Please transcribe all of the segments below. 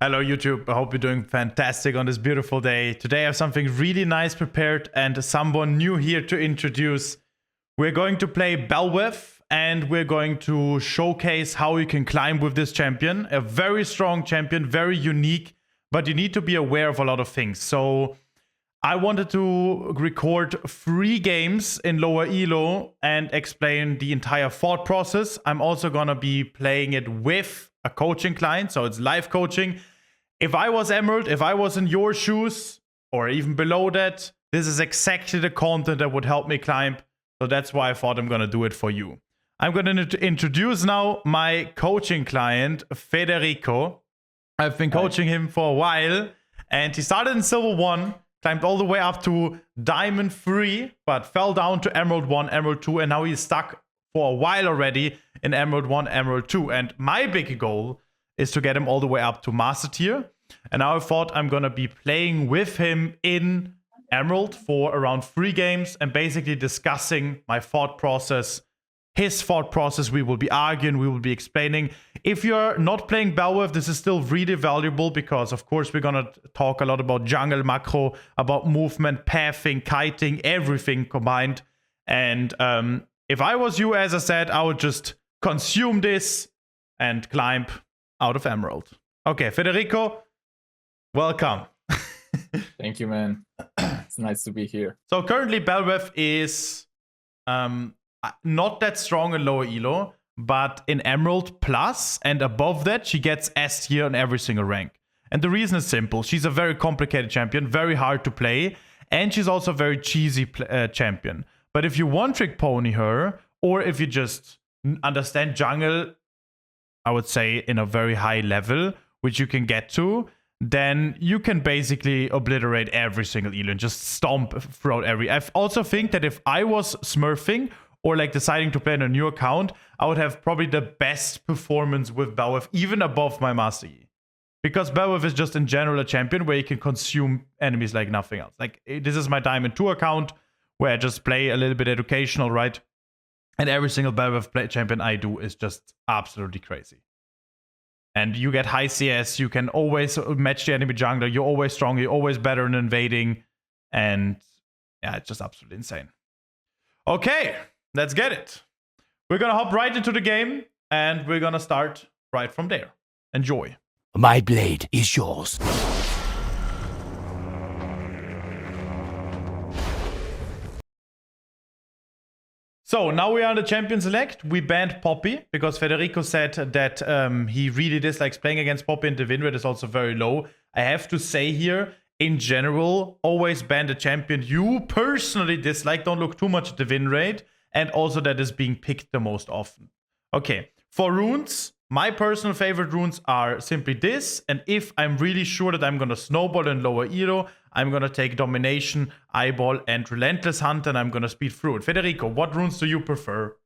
Hello YouTube, I hope you're doing fantastic on this beautiful day. Today I have something really nice prepared and someone new here to introduce. We're going to play Bel'Veth and we're going to showcase how you can climb with this champion. A very strong champion, very unique, but you need to be aware of a lot of things. So I wanted to record 3 games in lower elo and explain the entire thought process. I'm also gonna be playing it with a coaching client, so it's live coaching. If I was Emerald, if I was in your shoes, or even below that, this is exactly the content that would help me climb. So that's why I thought I'm gonna do it for you. I'm gonna introduce now my coaching client, Federico. I've been coaching him for a while, and he started in Silver 1, climbed all the way up to Diamond 3, but fell down to Emerald 1, Emerald 2, and now he's stuck for a while already in Emerald 1, Emerald 2. And my big goal is to get him all the way up to Master Tier. And now I thought I'm gonna be playing with him in Emerald for around 3 games and basically discussing my thought process, his thought process. We will be arguing, we will be explaining. If you're not playing Bel'Veth, this is still really valuable because, of course, we're gonna talk a lot about jungle macro, about movement, pathing, kiting, everything combined. And if I was you, as I said, I would just consume this and climb out of Emerald. Okay, Federico, welcome. Thank you, man. It's nice to be here. So currently Bel'Veth is not that strong in lower elo, but in Emerald Plus and above that, she gets S tier on every single rank. And the reason is simple. She's a very complicated champion, very hard to play, and she's also a very cheesy champion. But if you one-trick pony her, or if you just understand jungle, I would say in a very high level, which you can get to, then you can basically obliterate every single elo and just stomp throughout every. I also think that if I was smurfing or like deciding to play on a new account, I would have probably the best performance with Bel'Veth, even above my Master Yi. Because Bel'Veth is just in general a champion where you can consume enemies like nothing else. Like, this is my Diamond 2 account where I just play a little bit educational, right? And every single Bel'Veth champion I do is just absolutely crazy. And you get high CS, you can always match the enemy jungler, you're always strong, you're always better in invading. And yeah, it's just absolutely insane. Okay, let's get it. We're gonna hop right into the game and we're gonna start right from there. Enjoy. My blade is yours. So now we are in the champion select. We banned Poppy because Federico said that he really dislikes playing against Poppy and the win rate is also very low. I have to say here, in general, always ban the champion you personally dislike. Don't look too much at the win rate. And also that is being picked the most often. Okay, for runes, my personal favorite runes are simply this. And if I'm really sure that I'm going to snowball in lower elo, I'm going to take Domination, Eyeball, and Relentless Hunt, and I'm going to speed through it. Federico, what runes do you prefer?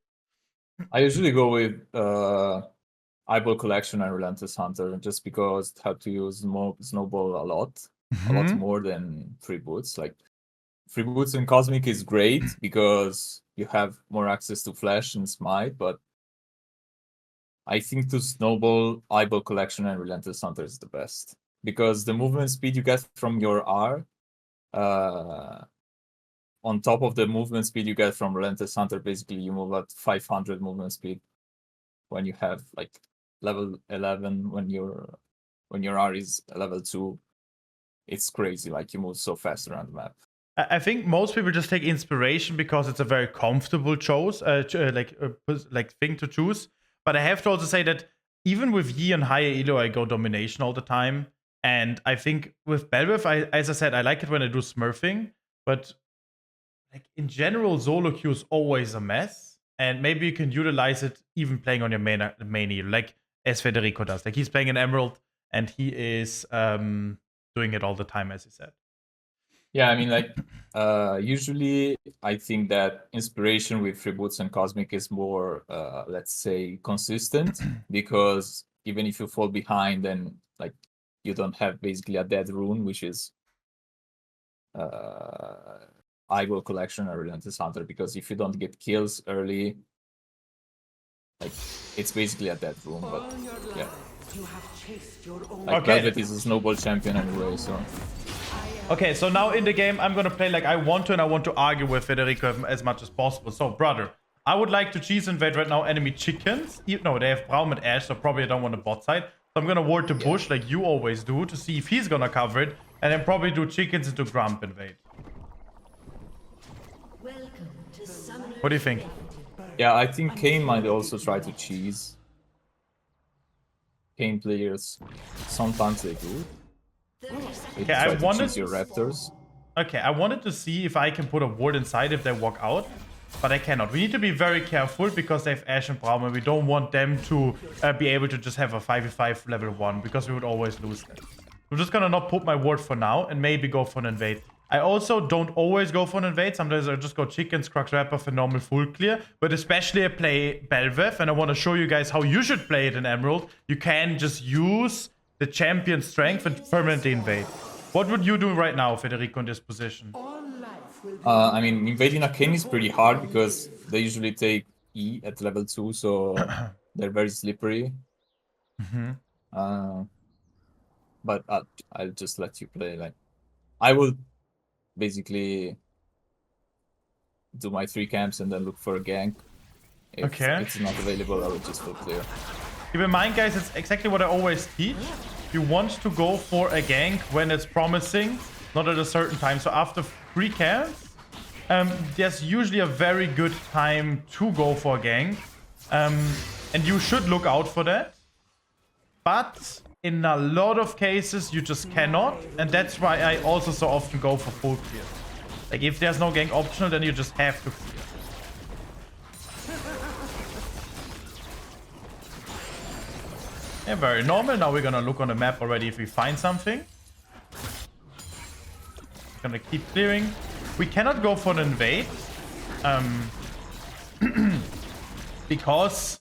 I usually go with Eyeball Collection and Relentless Hunter, just because I have to use Snowball a lot more than Free Boots. Like, Free Boots in Cosmic is great because you have more access to Flash and Smite, but I think to Snowball, Eyeball Collection, and Relentless Hunter is the best. Because the movement speed you get from your R, on top of the movement speed you get from Relentless Hunter, basically you move at 500 movement speed when you have like level 11, when your R is level 2. It's crazy, like you move so fast around the map. I think most people just take inspiration because it's a very comfortable thing to choose. But I have to also say that even with Yi and higher elo, I go Domination all the time. And I think with Bel'Veth, as I said, I like it when I do smurfing. But like in general, solo queue is always a mess. And maybe you can utilize it even playing on your main elo, like as Federico does. Like he's playing an Emerald and he is doing it all the time, as he said. Yeah, I mean, like, usually I think that inspiration with Free Boots and Cosmic is more, let's say, consistent, because even if you fall behind, then, like, you don't have basically a dead rune, which is Eyeball Collection or Relentless Hunter, because if you don't get kills early, like, it's basically a dead rune, but yeah. Like Okay. Bel'Veth is a snowball champion anyway, so Okay, so now in the game, I'm gonna play like I want to, and I want to argue with Federico as much as possible. So, brother, I would like to cheese invade right now enemy chickens. No, they have Braum and Ash, so probably I don't want the bot side. So I'm gonna ward the bush like you always do to see if he's gonna cover it, and then probably do chickens into Grump invade. What do you think? yeah, I think Kayn might also try to cheese. Kayn players, sometimes they do. They Okay, try I to wanted- cheese your raptors. Okay, I wanted to see if I can put a ward inside if they walk out, but I cannot. We need to be very careful because they have Ash and Braum, and we don't want them to be able to just have a 5v5 level 1 because we would always lose that. I'm just gonna not put my ward for now and maybe go for an invade. I also don't always go for an invade. Sometimes I just go chickens, Crux Rapper for normal full clear. But especially I play Bel'Veth, and I want to show you guys how you should play it in Emerald. You can just use the champion strength and permanently invade. What would you do right now, Federico, in this position? I mean, invading a Kayn is pretty hard because they usually take E at level 2, so they're very slippery. But I'll just let you play. Like, I will basically do my 3 camps and then look for a gank. If Okay. it's not available, I will just go clear. Keep in mind, guys, it's exactly what I always teach. You want to go for a gank when it's promising, not at a certain time. So after 3 camps, there's usually a very good time to go for a gank. And you should look out for that. But in a lot of cases, you just cannot. And that's why I also so often go for full clear. Like, if there's no gank optional, then you just have to clear. Yeah, very normal. Now we're gonna look on the map already if we find something. Gonna keep clearing. We cannot go for an invade. Because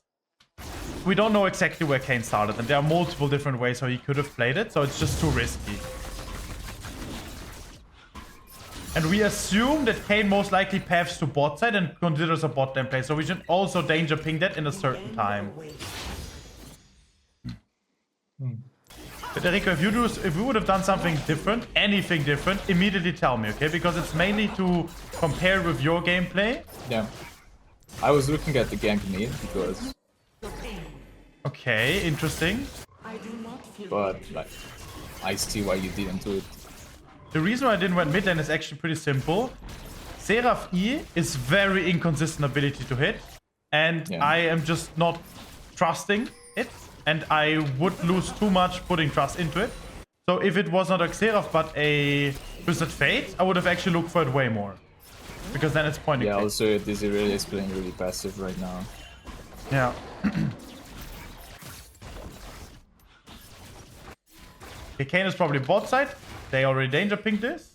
we don't know exactly where Kayn started, and there are multiple different ways how he could have played it, so it's just too risky. And we assume that Kayn most likely paths to bot side and considers a bot lane play, so we should also danger ping that in a certain time. Federico, if we would have done something different, anything different, immediately tell me, okay? Because it's mainly to compare with your gameplay. Yeah. I was looking at the gank mid because, Okay, interesting. but like, I see why you didn't do it. The reason why I didn't went mid lane is actually pretty simple. Seraph E is very inconsistent ability to hit, and Yeah. I am just not trusting it, and I would lose too much putting trust into it. So if it was not a Seraph but a Twisted Fate, I would have actually looked for it way more. Because then it's point and Yeah, click. also this Irelia is playing really passive right now. Yeah. Okay, Kayn is probably bot side. They already danger pinged this.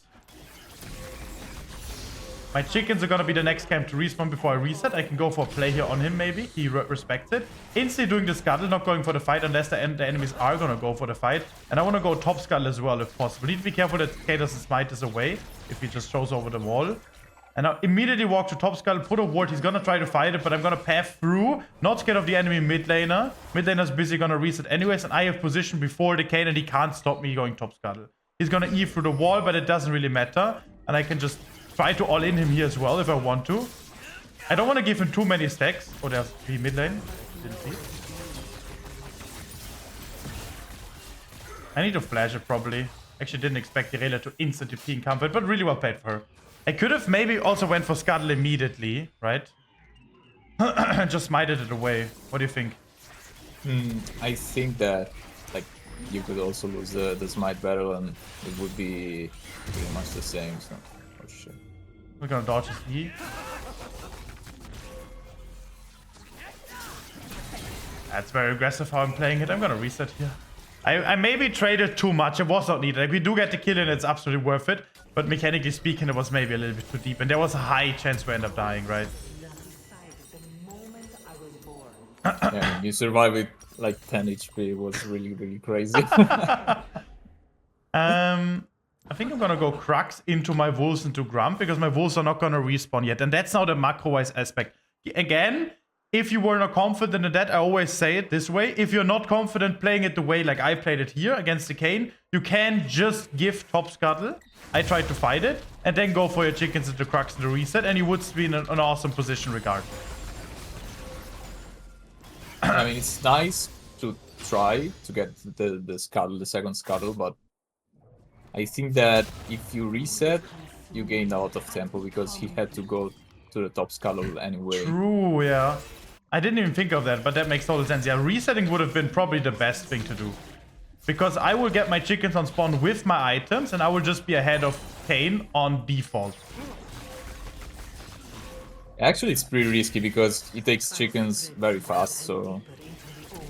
My chickens are gonna be the next camp to respawn before I reset. I can go for a play here on him, maybe. He respects it. Instantly doing the scuttle, not going for the fight unless the enemies are gonna go for the fight. And I want to go top scuttle as well if possible. Need to be careful that Kayn doesn't smite this away if he just shows over the wall. And I'll immediately walk to top scuttle, put a ward. He's gonna try to fight it, but I'm gonna path through. Not scared of the enemy mid laner. Mid laner's busy gonna reset anyways, and I have position before the Kayn, and he can't stop me going top scuttle. He's gonna E through the wall, but it doesn't really matter. And I can just try to all in him here as well if I want to. I don't want to give him too many stacks. Oh, there's 3 mid lane. Didn't see. I need to flash it probably. Actually didn't expect Irelia to instantly ping comfort, but really well played for her. I could have maybe also went for Scuttle immediately, right? Just smited it away. What do you think? I think that like you could also lose the smite battle and it would be pretty much the same. So, oh shit. We're gonna dodge his E. That's very aggressive how I'm playing it. I'm gonna reset here. I maybe traded too much. It was not needed. Like, we do get the kill and it's absolutely worth it. But mechanically speaking, it was maybe a little bit too deep. And there was a high chance we end up dying, right? Yeah, you survive with like 10 HP. It was really, really crazy. I think I'm gonna go Crux into my Wolves into Grump because my Wolves are not gonna respawn yet. And that's now the macro-wise aspect. Again, if you were not confident in that, I always say it this way. If you're not confident playing it the way like I played it here against the Kayn, you can just give top scuttle. I tried to fight it, and then go for your chickens into Crux and the reset, and you would be in an awesome position regardless. I mean, it's nice to try to get the scuttle, the second scuttle, but I think that if you reset, you gain a lot of tempo because he had to go to the top scuttle anyway. True, yeah. I didn't even think of that, but that makes total sense. Yeah, resetting would have been probably the best thing to do. Because I will get my chickens on spawn with my items, and I will just be ahead of Kayn on default. Actually, it's pretty risky because he takes chickens very fast, so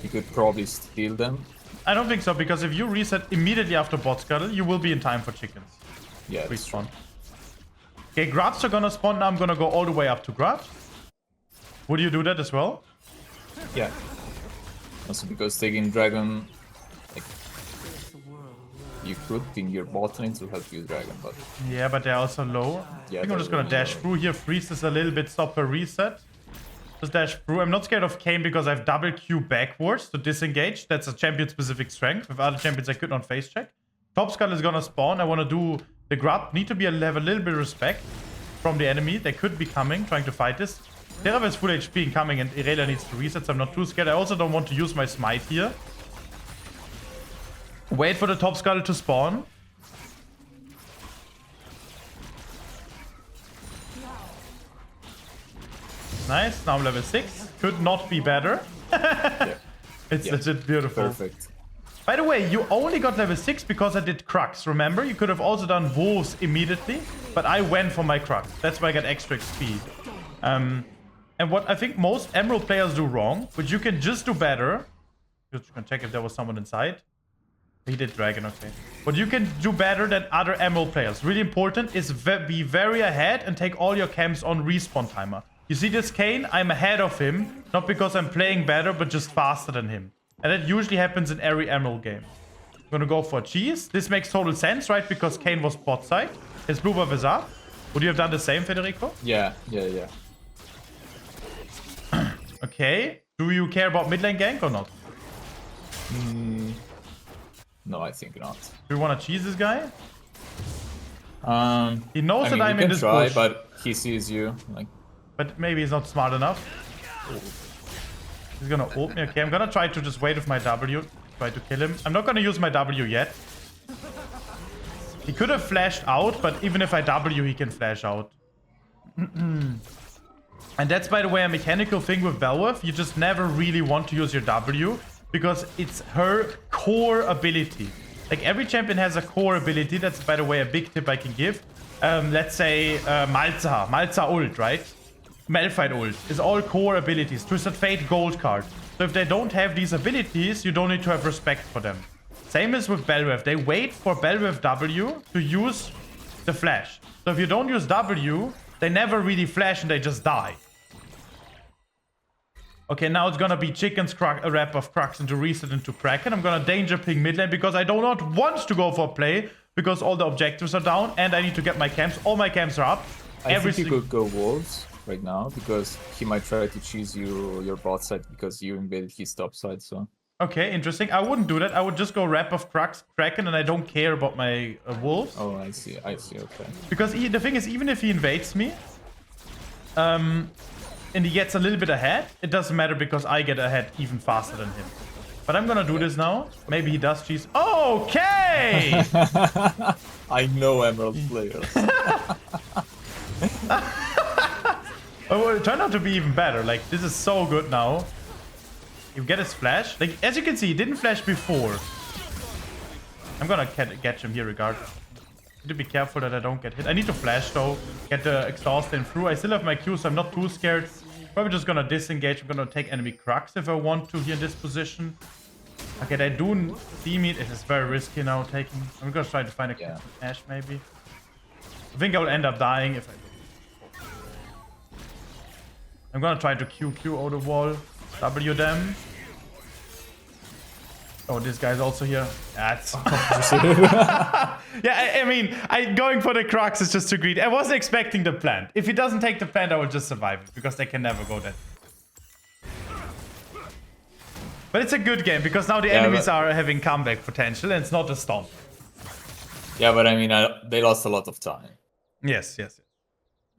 you could probably steal them. I don't think so, because if you reset immediately after bot scuttle, you will be in time for chickens. Yeah, Respawn. Okay, grubs are gonna spawn. Now I'm gonna go all the way up to grubs. Would you do that as well? yeah. Also because taking dragon, like, you could ping your bot lane to help you dragon, but Yeah, but they're also low. Yeah, I think I'm just they're gonna dash low. through here, freeze this a little bit, stop a reset. Just dash through. I'm not scared of Kayn because I have double Q backwards to disengage. That's a champion-specific strength. With other champions, I could not face check. Top Skull is gonna spawn. I want to do the grub. Need to be have a little bit of respect from the enemy. They could be coming, trying to fight this. Terra is full HP incoming, and Irelia needs to reset, so I'm not too scared. I also don't want to use my smite here. Wait for the top scuttle to spawn. Nice. Now I'm level 6. Could not be better. yeah, It's Yeah. legit beautiful. perfect. By the way, you only got level 6 because I did Crux, remember? You could have also done Wolves immediately, but I went for my Crux. That's why I got extra XP. And what I think most Emerald players do wrong, which you can just do better. Just gonna check if there was someone inside. He did Dragon, okay. What you can do better than other Emerald players, really important, is be very ahead and take all your camps on respawn timer. You see this Kayn? I'm ahead of him, not because I'm playing better, but just faster than him. And that usually happens in every Emerald game. I'm gonna go for cheese. This makes total sense, right? Because Kayn was bot side. His blue buff is up. Would you have done the same, Federico? Yeah. Okay. Do you care about mid lane gank or not? No, I think not. Do you want to cheese this guy? He knows I that mean, I'm you in can this try, bush. but he sees you. Like, But maybe he's not smart enough. He's gonna ult me. Okay, I'm gonna try to just wait with my W. Try to kill him. I'm not gonna use my W yet. He could have flashed out, but even if I W, he can flash out. And that's, by the way, a mechanical thing with Bel'Veth. You just never really want to use your W because it's her core ability. Like, every champion has a core ability. That's, by the way, a big tip I can give. Let's say Malzahar ult, right? Malphite ult is all core abilities. Twisted Fate gold card. So if they don't have these abilities, you don't need to have respect for them. Same as with Bel'Veth. They wait for Bel'Veth W to use the flash. So if you don't use W, they never really flash and they just die. Okay, now it's gonna be chickens, a wrap of Crux into reset into Kraken. I'm gonna danger ping mid lane because I do not want to go for play because all the objectives are down and I need to get my camps. All my camps are up. I think you could go wolves right now because he might try to cheese your bot side because you invaded his top side. So okay, interesting. I wouldn't do that. I would just go wrap of Crux, Kraken, and I don't care about my wolves. oh, I see. Okay. Because the thing is, even if he invades me, and he gets a little bit ahead, it doesn't matter because I get ahead even faster than him. But I'm gonna do this now. Maybe he does cheese. Okay! I know Emerald players. Oh, well, it turned out to be even better. Like, this is so good now. You get his flash. Like, as you can see, he didn't flash before. I'm gonna catch him here regardless. Need to be careful that I don't get hit. I need to flash though. Get the exhaust in through. I still have my Q, so I'm not too scared. Probably just gonna disengage. I'm gonna take enemy Crux if I want to here in this position. Okay, they do see me. It is very risky now taking. I'm gonna try to find a Ash maybe. I think I will end up dying if I do. I'm gonna try to QQ out the wall. W them. Oh, this guy's also here. That's... yeah, I mean, going for the Crux is just too greedy. I wasn't expecting the plant. If he doesn't take the plant, I will just survive it because they can never go that. But it's a good game because now the enemies are having comeback potential and it's not a stomp. Yeah, but I mean, they lost a lot of time. Yes.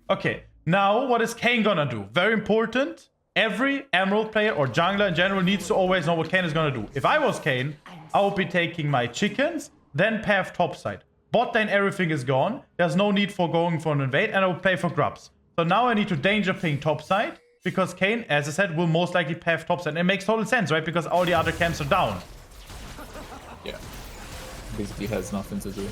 Okay, now what is Kayn gonna do? Very important. Every Emerald player or jungler in general needs to always know what Kayn is gonna do. If I was Kayn, I would be taking my chickens, then path topside. Bot lane, everything is gone. There's no need for going for an invade, and I will play for grubs. So now I need to danger ping topside, because Kayn, as I said, will most likely path topside. And it makes total sense, right? Because all the other camps are down. Yeah. Basically has nothing to do.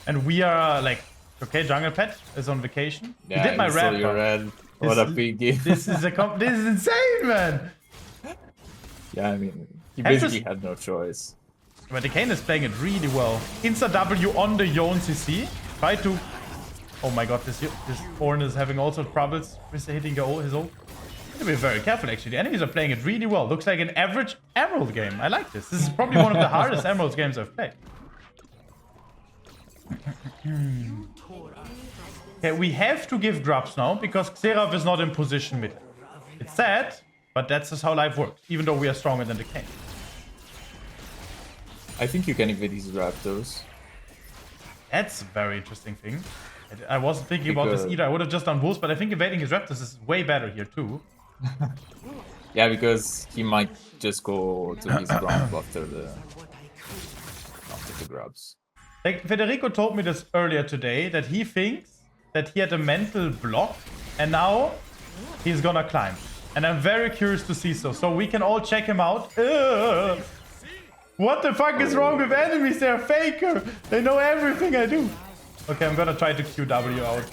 And we are like, okay, jungle pet is on vacation. Yeah, he did my red. Red. What a big game. This is insane, man. Yeah, I mean, he basically had no choice. But the Kayn is playing it really well. Insta W on the Yone CC. Try to... Oh my god, this Ornn is having also troubles with hitting his ult. You have to be very careful, actually. The enemies are playing it really well. Looks like an average Emerald game. I like this. This is probably one of the hardest Emerald games I've played. Okay, we have to give grubs now, because Xerath is not in position with it. It's sad, but that's just how life works, even though we are stronger than the Kayn. I think you can evade these raptors. That's a very interesting thing. I wasn't thinking about this either. I would have just done wolves, but I think evading his raptors is way better here too. Yeah, because he might just go to his ground after the grabs. Like Federico told me this earlier today, that he thinks that he had a mental block and now he's gonna climb. And I'm very curious to see so. So we can all check him out. Ugh. What the fuck is wrong with enemies? They're faker. They know everything I do. Okay, I'm gonna try to QW out.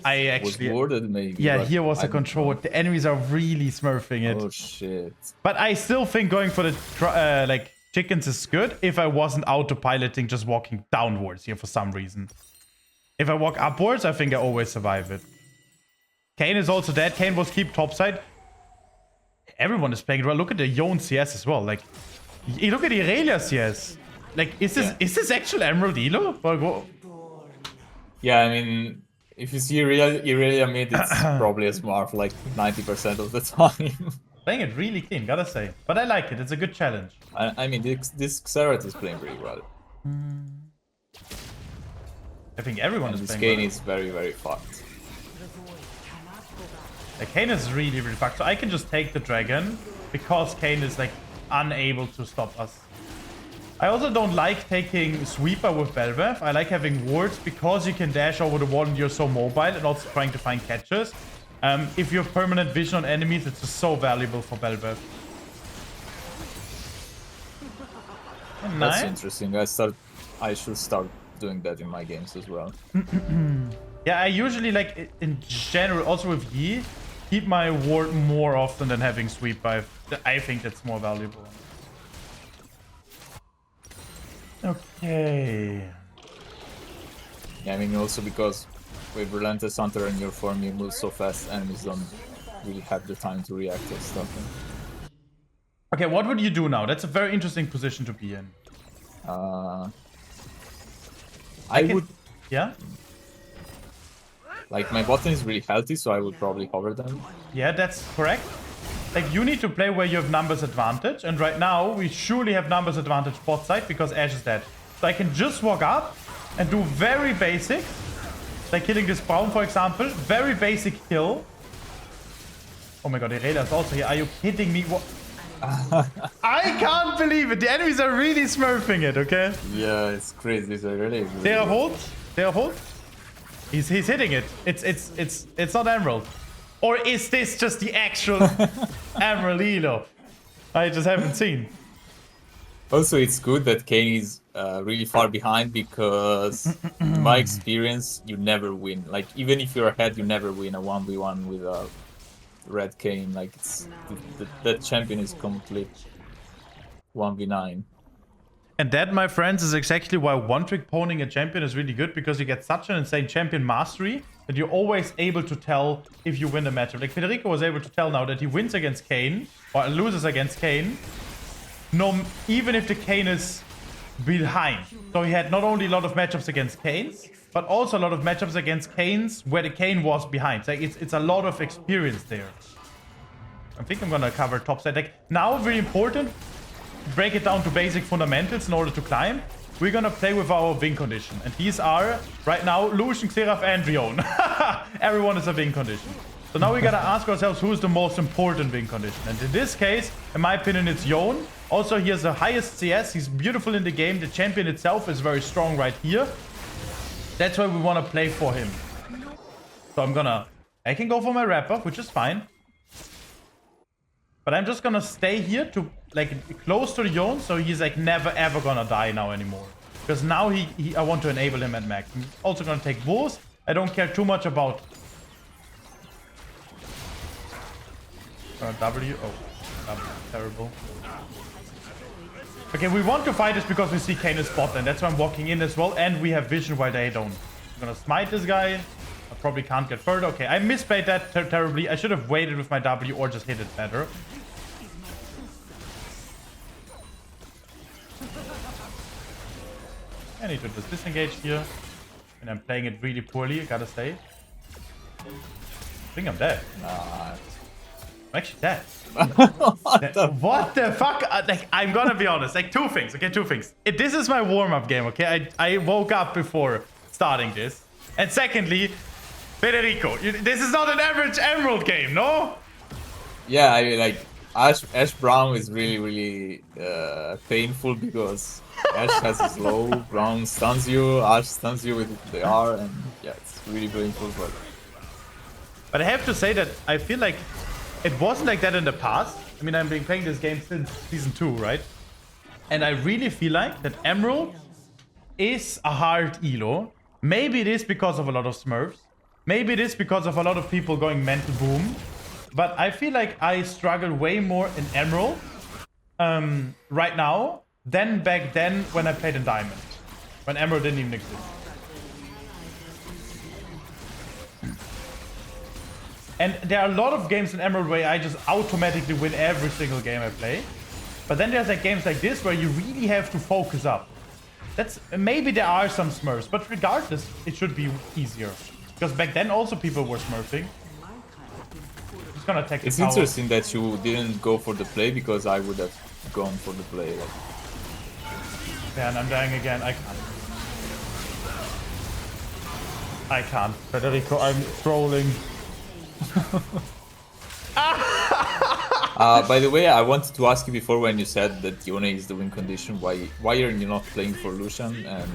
I actually... Was warded maybe. Yeah, here was a control. The enemies are really smurfing it. Oh shit. But I still think going for the like chickens is good if I wasn't autopiloting, just walking downwards here for some reason. If I walk upwards, I think I always survive it. Kayn is also dead. Kayn was keep topside. Everyone is playing it well. Look at the Yone CS as well. Like, look at the Irelia CS. Like, is this actual Emerald Elo? Yeah, I mean, if you see Irelia mid, it's probably a smart like 90% of the time. Playing it really clean, gotta say. But I like it. It's a good challenge. I mean, this Xerath is playing really well. I think everyone is this playing Kayn well. is very, very fucked. Like, Kayn is really, really fucked. So I can just take the dragon because Kayn is like unable to stop us. I also don't like taking sweeper with Bel'Veth. I like having wards because you can dash over the wall and you're so mobile, and also trying to find catches. If you have permanent vision on enemies, it's just so valuable for Bel'Veth. That's interesting. I should start doing that in my games as well. Yeah, I usually like in general, also with Yi, keep my ward more often than having sweep. I think that's more valuable. Okay. Yeah, I mean also because with Relentless Hunter in your form, you move so fast, enemies don't really have the time to react to stuff. Okay, what would you do now? That's a very interesting position to be in. I would... Yeah? Like, my bot lane is really healthy, so I would probably cover them. Yeah, that's correct. Like, you need to play where you have numbers advantage, and right now, we surely have numbers advantage bot side because Ashe is dead. So I can just walk up and do very basic, like killing this Braum, for example. Very basic kill. Oh my god, Irelia is also here. Are you kidding me? What? I can't believe it. The enemies are really smurfing it, okay? Yeah, it's crazy. It's really They are hold. They are hold. He's hitting it. It's not Emerald. Or is this just the actual Emerald Elo? I just haven't seen. Also, it's good that Kayn is really far behind because, in my experience, you never win. Like, even if you're ahead, you never win a 1v1 with a red Kayn. Like, it's that champion is complete 1v9. And that, my friends, is exactly why one-trick pawning a champion is really good, because you get such an insane champion mastery that you're always able to tell if you win the matchup. Like Federico was able to tell now that he wins against Kayn, or loses against Kayn, even if the Kayn is behind. So he had not only a lot of matchups against Kayn, but also a lot of matchups against Kayn's where the Kayn was behind. Like it's a lot of experience there. I think I'm gonna cover top side. Like now, very important, break it down to basic fundamentals in order to climb. We're gonna play with our win condition, and these are right now Lucian, Xerath, and Rion. Everyone is a win condition. So now we gotta ask ourselves who is the most important win condition, and in this case, in my opinion, it's Yon. Also, he has the highest CS. He's beautiful in the game. The champion itself is very strong right here. That's why we want to play for him. So I can go for my wrap-up, which is fine. But I'm just gonna stay here to like close to the Yon, so he's like never ever gonna die now anymore. Because now I want to enable him at max. I'm also gonna take bulls. I don't care too much about W. Oh, W, terrible. Okay, we want to fight this because we see Kayn is bot, and that's why I'm walking in as well. And we have vision while they don't. I'm gonna smite this guy. I probably can't get further. Okay, I misplayed that terribly. I should have waited with my W or just hit it better. I need to just disengage here. And I'm playing it really poorly, I gotta say. I think I'm dead. I'm actually dead. What the fuck? Like, I'm gonna be honest. Like, two things. Okay, two things. This is my warm-up game, okay? I woke up before starting this. And secondly, Federico, this is not an average Emerald game, no? Yeah, I mean, like, Ash Brown is really painful because Ash has his low, Brown stuns you, Ash stuns you with the R, and yeah, it's really painful. But I have to say that I feel like it wasn't like that in the past. I mean, I've been playing this game since season 2, right? And I really feel like that Emerald is a hard elo. Maybe it is because of a lot of smurfs. Maybe it is because of a lot of people going mental boom. But I feel like I struggle way more in Emerald right now than back then when I played in Diamond. When Emerald didn't even exist. And there are a lot of games in Emerald where I just automatically win every single game I play. But then there's like games like this where you really have to focus up. Maybe there are some smurfs, but regardless, it should be easier. Because back then also people were smurfing. Just gonna attack the It's tower. interesting that you didn't go for the play because I would have gone for the play. Like. Yeah, and I'm dying again. I can't. Federico, I'm trolling. By the way, I wanted to ask you before when you said that Yone is the win condition. Why are you not playing for Lucian? And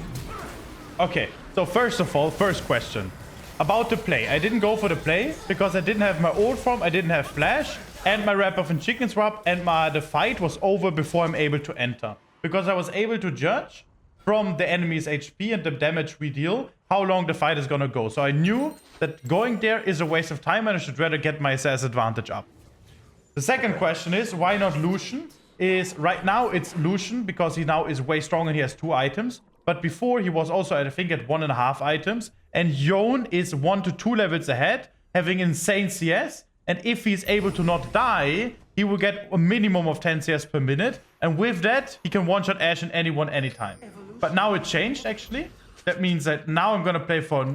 Okay, so first of all, first question. About the play. I didn't go for the play because I didn't have my ult form, I didn't have flash, and my wrap off and chicken swap, and the fight was over before I'm able to enter. Because I was able to judge from the enemy's HP and the damage we deal how long the fight is gonna go. So I knew that going there is a waste of time and I should rather get my SS advantage up. The second question is, why not Lucian? Right now it's Lucian because he now is way stronger and he has 2 items. But before he was also, I think, at 1.5 items. And Yon is 1 to 2 levels ahead, having insane CS. And if he's able to not die, he will get a minimum of 10 CS per minute. And with that, he can one-shot Ashe and anyone anytime. But now it changed, actually. That means that now I'm going to play for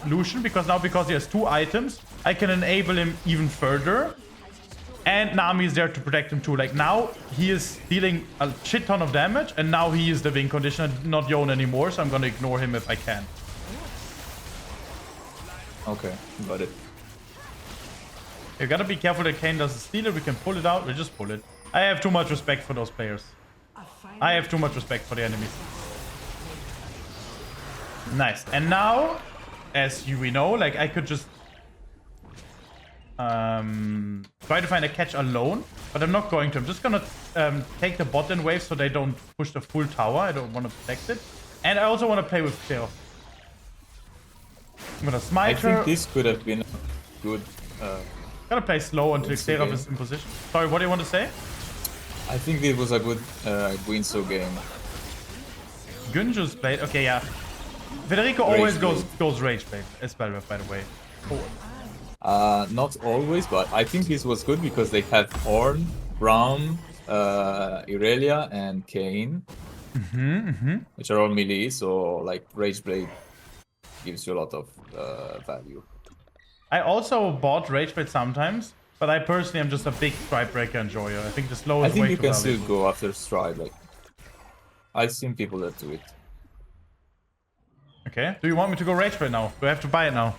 Lucian, because he has 2 items, I can enable him even further. And Nami is there to protect him too. Like, now he is dealing a shit ton of damage, and now he is the win condition, not Yon anymore, so I'm going to ignore him if I can. okay, got it. You gotta be careful that Kayn doesn't steal it. We can pull it out. We just pull it. I have too much respect for those players. I have too much respect for the enemies. Nice. And now, as we know, like, I could just try to find a catch alone, but I'm not going to. I'm just gonna take the bot lane wave so they don't push the full tower. I don't want to protect it. And I also want to play with Phil. I'm gonna smite her. I think this could have been a good... Gotta play slow until Xerath is in position. Sorry, what do you want to say? I think it was a good Guinso game. Gunju's played. Okay, yeah. Federico always goes rage blade as Bel'Veth, by the way. Not always, but I think this was good because they had Ornn, Braum, Irelia, and Kayn, which are all melee, so like Rage Blade gives you a lot of value. I also bought Rage Bait sometimes, but I personally am just a big Strike Breaker enjoyer. I think the slow I is think way you too can still valuable. go after Stride. Like, I've seen people that do it. Okay. Do you want me to go Rage Bait now? Do I have to buy it now?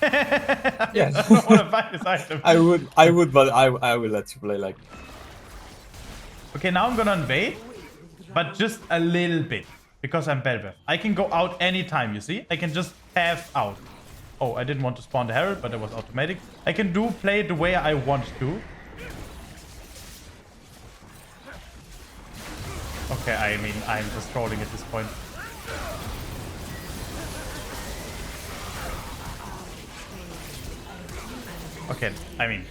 Yeah, I don't want to buy this item. I would, but I will let you play. Like, Okay, now I'm gonna invade, but just a little bit, because I'm Bel'Veth. I can go out anytime, you see? I can just have out. Oh, I didn't want to spawn the Herald, but it was automatic. I can play it the way I want to. Okay, I mean, I'm just trolling at this point. Okay, I mean,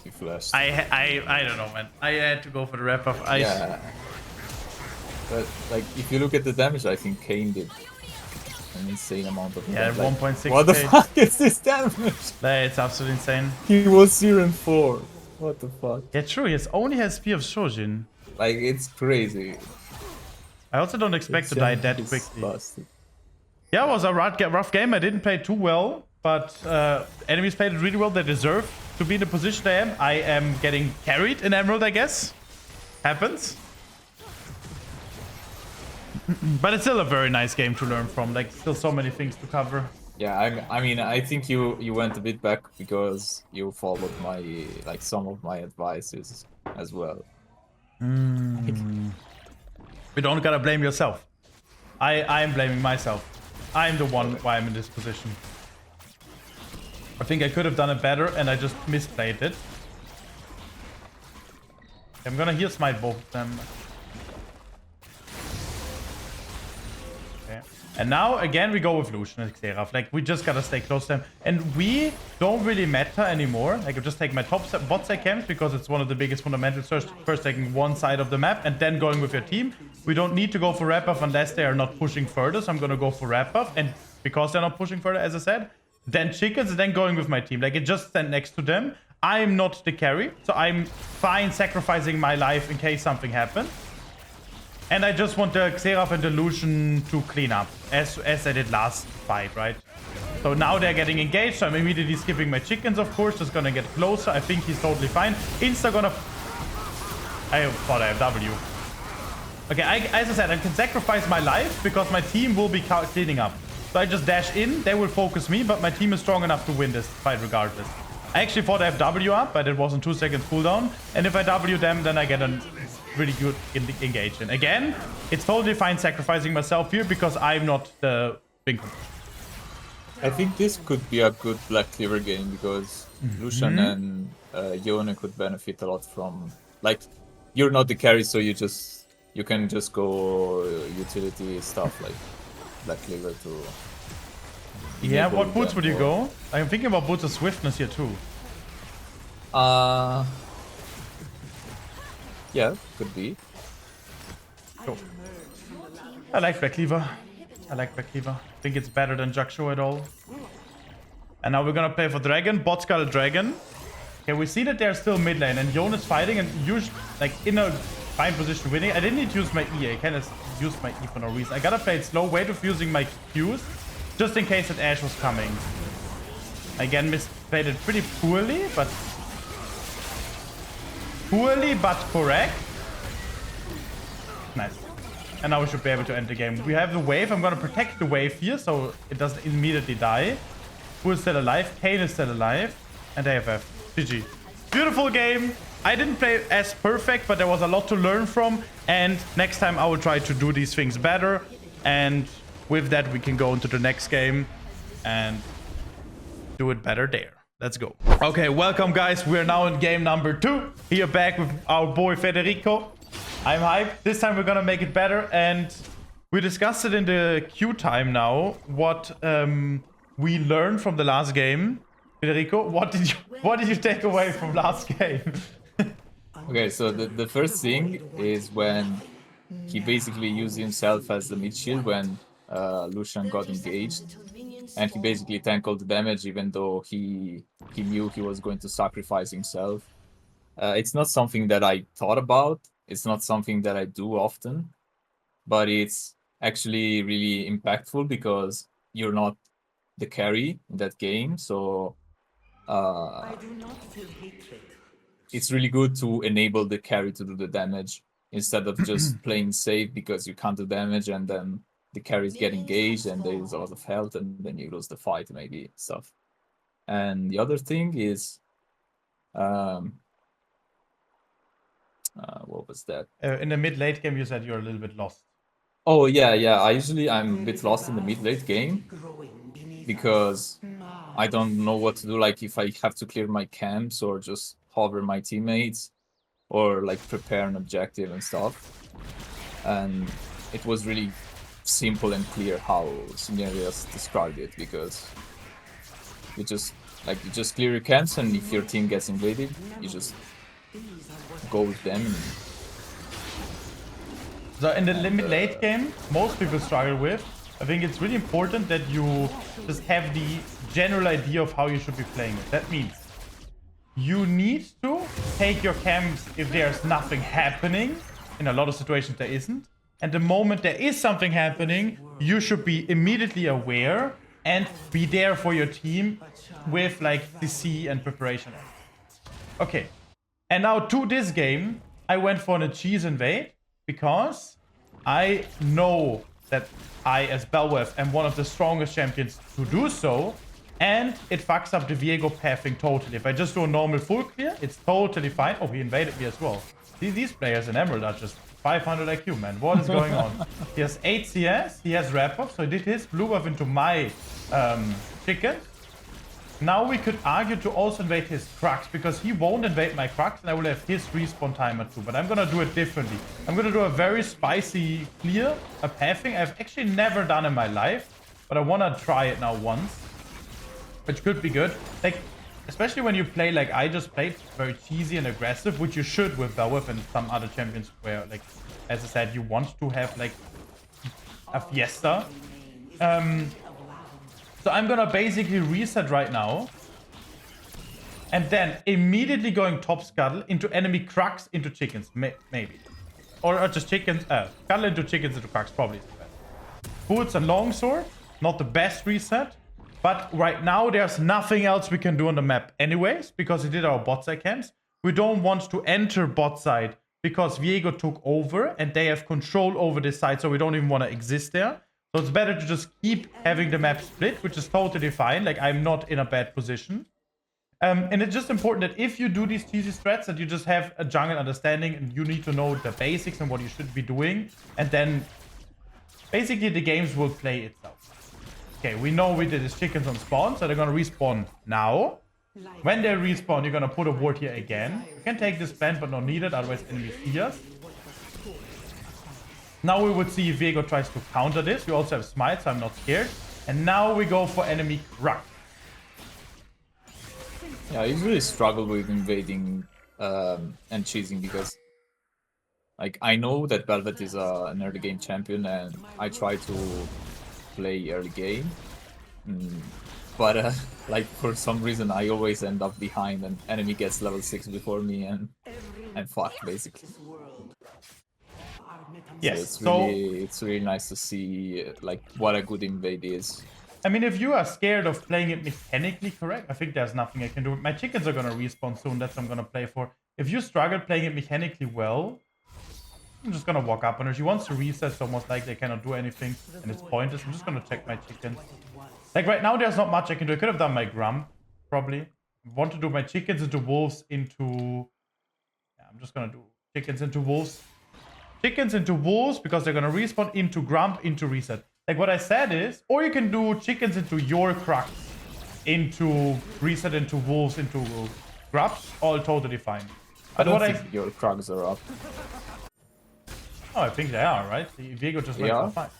he flashed. I don't know, man. I had to go for the wrap up. Yeah. But like, if you look at the damage, I think Kayn did an insane amount of Yeah, damage. 1.6. What the fuck is this damage? It's absolutely insane. He was 0-4. What the fuck? Yeah, true. He only has Spear of Shojin. Like, it's crazy. I also don't expect to die that It's quickly. busted. Yeah, it was a rough game. I didn't play too well, but enemies played it really well. They deserve to be in the position I am. I am getting carried in Emerald, I guess. Happens. But it's still a very nice game to learn from. Like, still so many things to cover. Yeah, I mean, I think you went a bit back because you followed some of my advices as well. You don't gotta blame yourself. I'm blaming myself. I'm the one why I'm in this position. I think I could have done it better and I just misplayed it. I'm gonna heal smite both of them. Okay. And now again we go with Lucian and Xerath. Like, we just gotta stay close to them. And we don't really matter anymore. Like, I just take my top bot side camps because it's one of the biggest fundamentals. First taking one side of the map and then going with your team. We don't need to go for wrap buff unless they are not pushing further. So I'm gonna go for wrap buff. And because they're not pushing further, as I said, then chickens, and then going with my team. Like, it just stand next to them. I'm not the carry, so I'm fine sacrificing my life in case something happens. And I just want the Xerath and the Lucian to clean up, as I did last fight, right? So now they're getting engaged, so I'm immediately skipping my chickens, of course. Just gonna get closer. I think he's totally fine. Insta gonna... I thought I have W. Okay, as I said, I can sacrifice my life because my team will be cleaning up. So I just dash in, they will focus me, but my team is strong enough to win this fight regardless. I actually thought I have W up, but it was on 2 seconds cooldown. And if I W them, then I get a really good engagement. Again, it's totally fine sacrificing myself here because I'm not the big one. I think this could be a good Black Cleaver game because Lucian and Yone could benefit a lot from... Like, you're not the carry, so you can just go utility stuff like Black Cleaver to... Yeah, what boots would you go? I'm thinking about boots of swiftness here too. Yeah, could be. Cool. I like Black Cleaver. I like Black Cleaver. I think it's better than Jaksho at all. And now we're gonna play for Dragon. Bot's got a Dragon. Okay, we see that they're still mid lane and Yone is fighting and usually like in a fine position winning. I didn't need to use my E. I kind of used my E for no reason. I gotta play it slow, wait of using my Qs just in case that Ashe was coming. Again, misplayed it pretty poorly, but correct. Nice. And now we should be able to end the game. We have the wave. I'm gonna protect the wave here so it doesn't immediately die. Who is still alive? Kayn is still alive. And AFF. GG. Beautiful game. I didn't play as perfect, but there was a lot to learn from. And next time I will try to do these things better. And with that, we can go into the next game and do it better there. Let's go. Okay, welcome guys. We're now in game number 2. Here back with our boy Federico. I'm hyped. This time we're gonna make it better. And we discussed it in the queue time now. What we learned from the last game. Federico, what did you take away from last game? Okay, so the first thing is when he basically used himself as the mid shield when Lucian got engaged, and he basically tankled the damage even though he knew he was going to sacrifice himself. It's not something that I thought about. It's not something that I do often, but it's actually really impactful because you're not the carry in that game. So it's really good to enable the carry to do the damage instead of just playing safe because you can't do damage and then the carries get engaged and there is a lot of health and then you lose the fight, maybe stuff. And the other thing is, what was that? In the mid-late game, you said you're a little bit lost. Oh yeah. I'm a bit lost in the mid-late game because I don't know what to do. Like if I have to clear my camps or just hover my teammates or like prepare an objective and stuff. And it was really simple and clear how Sinerias described it, because you just clear your camps, and if your team gets invaded, you just go with them. So in the mid-late game, most people struggle with. I think it's really important that you just have the general idea of how you should be playing it. That means you need to take your camps if there's nothing happening. In a lot of situations there isn't. And the moment there is something happening, you should be immediately aware and be there for your team with like CC and preparation. Okay. And now to this game, I went for a cheese invade because I know that I, as Bel'Veth, am one of the strongest champions to do so. And it fucks up the Viego pathing totally. If I just do a normal full clear, it's totally fine. Oh, he invaded me as well. These players in Emerald are just 500 IQ, man. What is going on? He has 8 CS. He has wrap up. So he did his blue buff into my chicken. Now we could argue to also invade his Crux, because he won't invade my Crux and I will have his respawn timer too. But I'm gonna do it differently. I'm gonna do a very spicy clear, a pathing I've actually never done in my life. But I wanna try it now once, which could be good. Like, especially when you play like I just played, very cheesy and aggressive, which you should with Bel'Veth and some other champions where, like, as I said, you want to have like a fiesta. So I'm gonna basically reset right now. And then immediately going top scuttle into enemy Crux into chickens, maybe. Or just chickens, scuttle into chickens into Crux, probably. Boots and longsword, not the best reset. But right now, there's nothing else we can do on the map anyways, because we did our bot side camps. We don't want to enter bot side because Viego took over and they have control over this side, so we don't even want to exist there. So it's better to just keep having the map split, which is totally fine. Like, I'm not in a bad position. And it's just important that if you do these cheesy strats, that you just have a jungle understanding and you need to know the basics and what you should be doing. And then basically the games will play itself. Okay, we know we did his chickens on spawn, so they're gonna respawn now. When they respawn, you're gonna put a ward here again. You can take this plant, but not needed, otherwise enemies see us. Now we would see if Viego tries to counter this. We also have smite, so I'm not scared. And now we go for enemy Crux. Yeah, I usually struggle with invading and cheesing because, like, I know that Bel'Veth is an early game champion and I try to play early game. But like, for some reason I always end up behind and enemy gets level 6 before me and I'm fucked basically. Yes, so it's really nice to see like what a good invade is. I mean, if you are scared of playing it mechanically correct, I think there's nothing I can do. My chickens are gonna respawn soon, that's what I'm gonna play for. If you struggle playing it mechanically well, I'm just gonna walk up on her. She wants to reset, so most likely I cannot do anything, and it's pointless. I'm just gonna check my chickens. Like, right now, there's not much I can do. I could have done my Grump, probably. I want to do my chickens into wolves into... Yeah, I'm just gonna do chickens into wolves. Chickens into wolves, because they're gonna respawn into Grump, into reset. Like, what I said is, or you can do chickens into your Crux, into reset, into wolves, into Grubs, all totally fine. But what I think your Crux are up. Oh, I think they are, right? Viego just went for 5.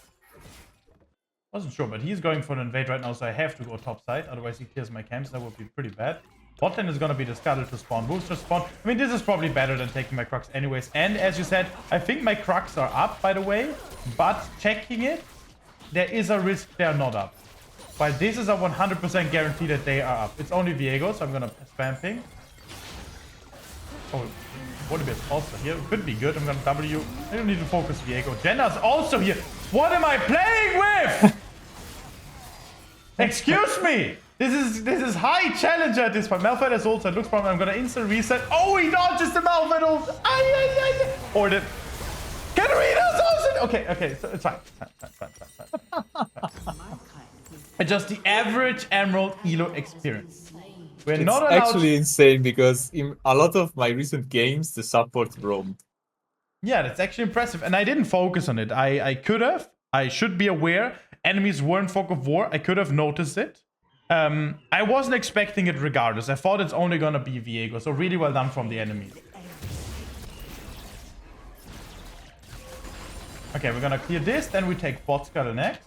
Wasn't sure, but he's going for an invade right now, so I have to go top side. Otherwise, he clears my camps. That would be pretty bad. Bot lane is going to be the scuttle to spawn. Wolves to spawn. I mean, this is probably better than taking my Crux anyways. And as you said, I think my Crux are up, by the way. But checking it, there is a risk they're not up. But this is a 100% guarantee that they are up. It's only Viego, so I'm going to spam ping. Oh, what a bit also here. Could be good. I'm going to W. I don't need to focus Viego. Jenna's also here. What am I playing with? Excuse me! This is high challenge at this point. Bel'Veth has ult, so it looks promising. I'm gonna instant reset. Oh, he dodges the Bel'Veth ult! Or the Katarina's also. Okay, so it's fine. It's just the average Emerald Elo experience. We're It's not allowed. actually insane because in a lot of my recent games, the support roamed. Yeah, that's actually impressive. And I didn't focus on it. I could have. I should be aware. Enemies were in fog of war. I could have noticed it. I wasn't expecting it regardless. I thought it's only gonna be Viego. So really well done from the enemies. Okay, we're gonna clear this. Then we take bot scuttle next.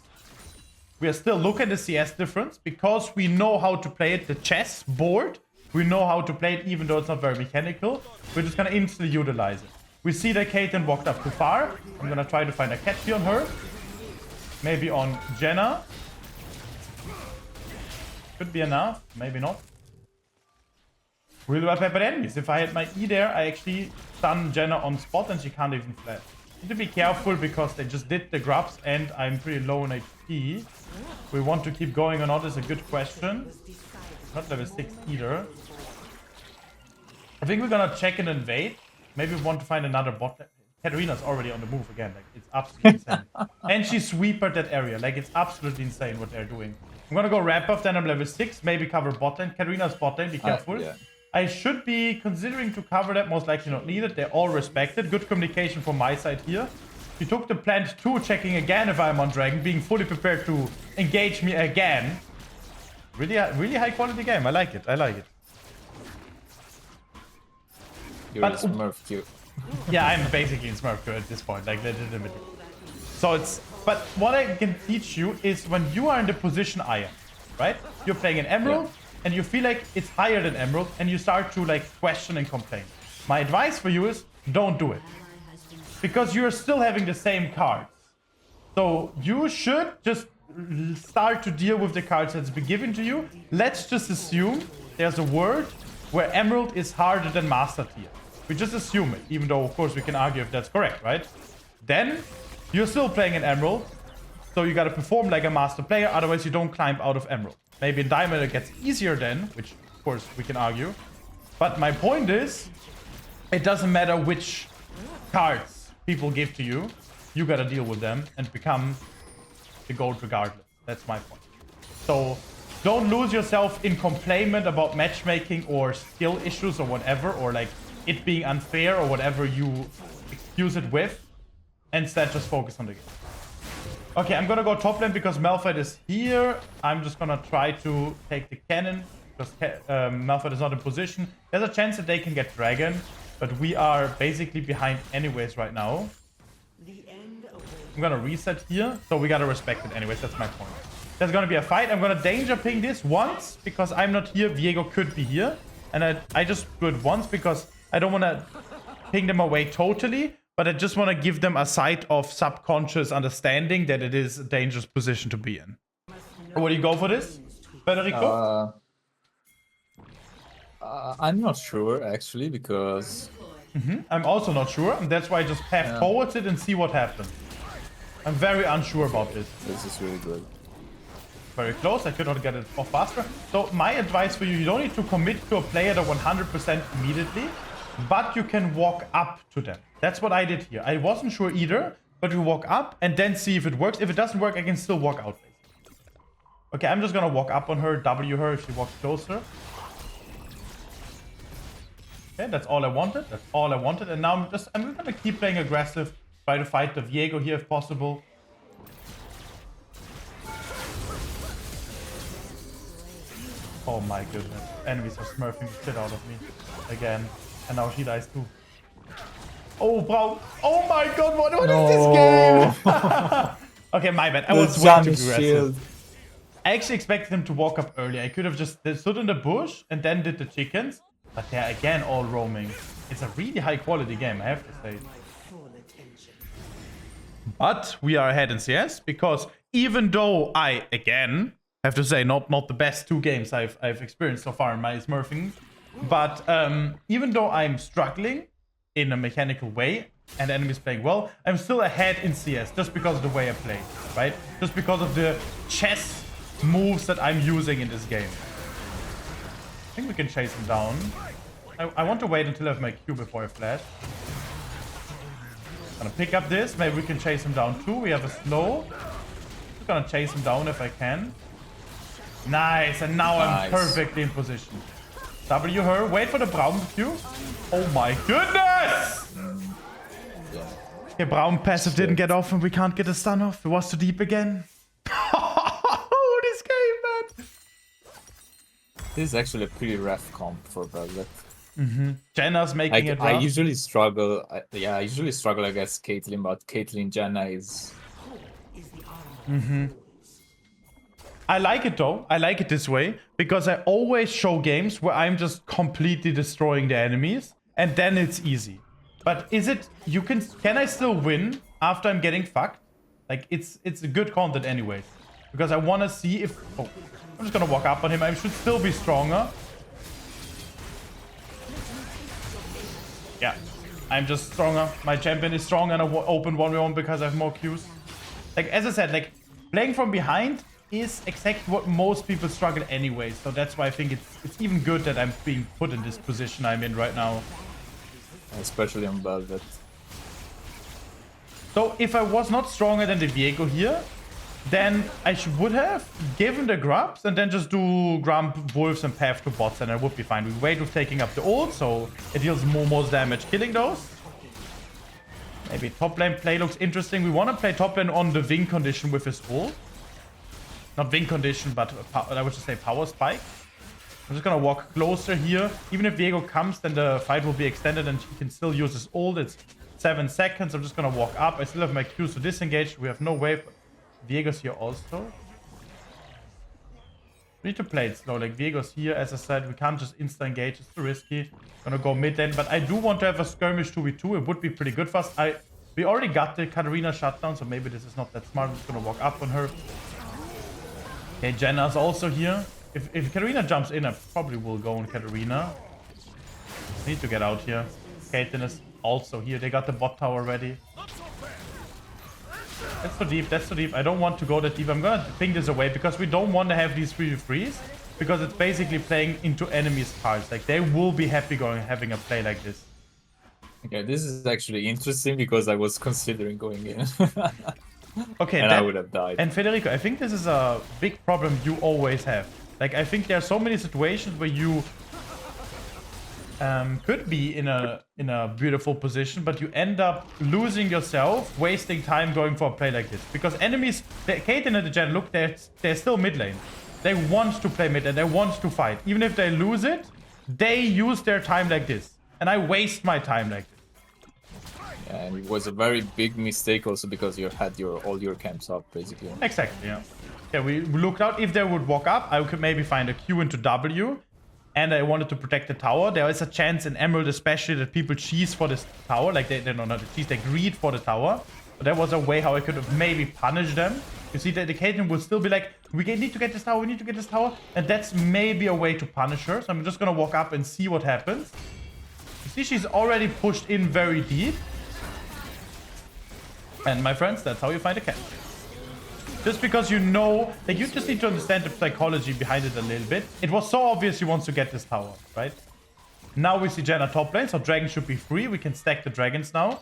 We are still looking at the CS difference because we know how to play it. The chess board, we know how to play it even though it's not very mechanical. We're just gonna instantly utilize it. We see that Kayn walked up too far. I'm gonna try to find a catch here on her. Maybe on Jenna. Could be enough, maybe not. Really well peppered enemies. If I had my E there, I actually stun Jenna on spot and she can't even flash. Need to be careful because they just did the grubs and I'm pretty low on HP. We want to keep going or not is a good question. Not level 6 either. I think we're gonna check and invade. Maybe we want to find another bot. Katarina's already on the move again. Like, it's absolutely insane. And she sweepered that area. Like, it's absolutely insane what they're doing. I'm gonna go wrap up, then I'm level 6. Maybe cover bot lane. Katarina's bot lane, be careful. Yeah. I should be considering to cover that, most likely not needed. They're all respected. Good communication from my side here. He took the plant 2, checking again if I'm on Dragon, being fully prepared to engage me again. Really high quality game. I like it. You're a Smurf Q. Yeah, I'm basically in Smurf Q at this point, like legitimately. So it's, but what I can teach you is when you are in the position I am, right? You're playing an Emerald and you feel like it's higher than Emerald and you start to like question and complain. My advice for you is don't do it. Because you're still having the same cards. So you should just start to deal with the cards that's been given to you. Let's just assume there's a word where Emerald is harder than Master Tier. We just assume it, even though of course we can argue if that's correct, right? Then you're still playing an Emerald. So you gotta perform like a Master player, otherwise you don't climb out of Emerald. Maybe in Diamond it gets easier then, which of course we can argue. But my point is, it doesn't matter which cards people give to you. You gotta deal with them and become the GOAT regardless. That's my point. So don't lose yourself in complaint about matchmaking or skill issues or whatever, or like it being unfair or whatever you excuse it with. Instead, just focus on the game. Okay, I'm gonna go top lane because Bel'Veth is here. I'm just gonna try to take the cannon because Bel'Veth is not in position. There's a chance that they can get Dragon, but we are basically behind anyways right now. I'm gonna reset here, so we gotta respect it anyways. That's my point. There's gonna be a fight. I'm gonna danger ping this once because I'm not here. Viego could be here, and I just do it once because I don't want to ping them away totally, but I just want to give them a sight of subconscious understanding that it is a dangerous position to be in. What do you go for this, Federico? I'm not sure actually because I'm also not sure, and that's why I just path towards it and see what happens. I'm very unsure about this. this is really good. Very close. I could not get it off faster. So my advice for you don't need to commit to a player that 100% immediately, but you can walk up to them. That's what I did here. I wasn't sure either, but you walk up and then see if it works. If it doesn't work, I can still walk out. Okay, I'm just gonna walk up on her, W her if she walks closer. Okay, that's all I wanted. That's all I wanted. And now I'm gonna keep playing aggressive. Try to fight the Viego here if possible. Oh my goodness. Enemies are smurfing the shit out of me. Again. And now she dies too. Oh, bro. Oh my god, what is this game? Okay, my bad. I was way too aggressive. I actually expected him to walk up early. I could have just stood in the bush and then did the chickens. But they're again all roaming. It's a really high quality game, I have to say. But we are ahead in CS because even though I, again, have to say not the best 2 games I've experienced so far in my smurfing, but even though I'm struggling in a mechanical way and the enemy's playing well, I'm still ahead in CS just because of the way I play, right? Just because of the chess moves that I'm using in this game. I think we can chase him down. I want to wait until I have my Q before I flash. Gonna pick up this. Maybe we can chase him down too. We have a slow. Just gonna chase him down if I can. Nice. And now I'm perfectly in position. W her. Wait for the Braum Q. Oh my goodness! Okay, Braum passive didn't get off and we can't get a stun off. It was too deep again. Oh, this game, man. This is actually a pretty rough comp for Bel'Veth. Jenna's making it rough. I usually struggle. I usually struggle against Caitlyn, but Caitlyn Jenna is. I like it though. I like it this way because I always show games where I'm just completely destroying the enemies and then it's easy. But is it? Can I still win after I'm getting fucked? Like it's a good content anyways because I want to see if. Oh, I'm just gonna walk up on him. I should still be stronger. Yeah, I'm just stronger. My champion is stronger and I open 1v1 because I have more Qs. Like, as I said, like, playing from behind is exactly what most people struggle anyway. So that's why I think it's even good that I'm being put in this position I'm in right now. Especially on Bel'Veth. So if I was not stronger than the Viego here, then I would have given the grubs and then just do Grump, Wolves, and Path to bots, and I would be fine. We wait with taking up the ult, so it deals most damage killing those. Maybe top lane play looks interesting. We want to play top lane on the wing condition with his ult. Not wing condition, but I would just say power spike. I'm just gonna walk closer here. Even if Viego comes, then the fight will be extended and he can still use his ult. It's 7 seconds. I'm just gonna walk up. I still have my Qs to disengage. We have no wave. Viego's here also. We need to play it slow. Like, Viego's here. As I said, we can't just insta-engage. It's too risky. Gonna go mid lane. But I do want to have a skirmish 2v2. It would be pretty good for us. We already got the Katarina shutdown, so maybe this is not that smart. I'm just gonna walk up on her. Okay, Jenna's also here. If Katarina jumps in, I probably will go on Katarina. I need to get out here. Kayn is also here. They got the bot tower ready. That's so deep, that's so deep. I don't want to go that deep. I'm gonna ping this away because we don't want to have these 3v3s because it's basically playing into enemies' cards. Like, they will be happy having a play like this. Okay, this is actually interesting because I was considering going in. Okay, and I would have died. And Federico, I think this is a big problem you always have. Like, I think there are so many situations where you could be in a beautiful position, but you end up losing yourself, wasting time going for a play like this. Because enemies, Kayn and the Jen, look, they're still mid lane. They want to play mid and they want to fight. Even if they lose it, they use their time like this. And I waste my time like this. Yeah, and it was a very big mistake also because you had all your camps up, basically. Exactly, yeah. Yeah, we looked out. If they would walk up, I could maybe find a Q into W. And I wanted to protect the tower. There is a chance in Emerald especially that people cheese for this tower. Like, they no, not cheese, they greed for the tower. But there was a way how I could have maybe punished them. You see, the Caitlyn will still be like, we need to get this tower, we need to get this tower. And that's maybe a way to punish her. So I'm just going to walk up and see what happens. You see, she's already pushed in very deep. And my friends, that's how you find a cat. Just because you know, like, you just need to understand the psychology behind it a little bit. It was so obvious he wants to get this tower, right? Now we see Jenna top lane, so dragon should be free. We can stack the dragons now.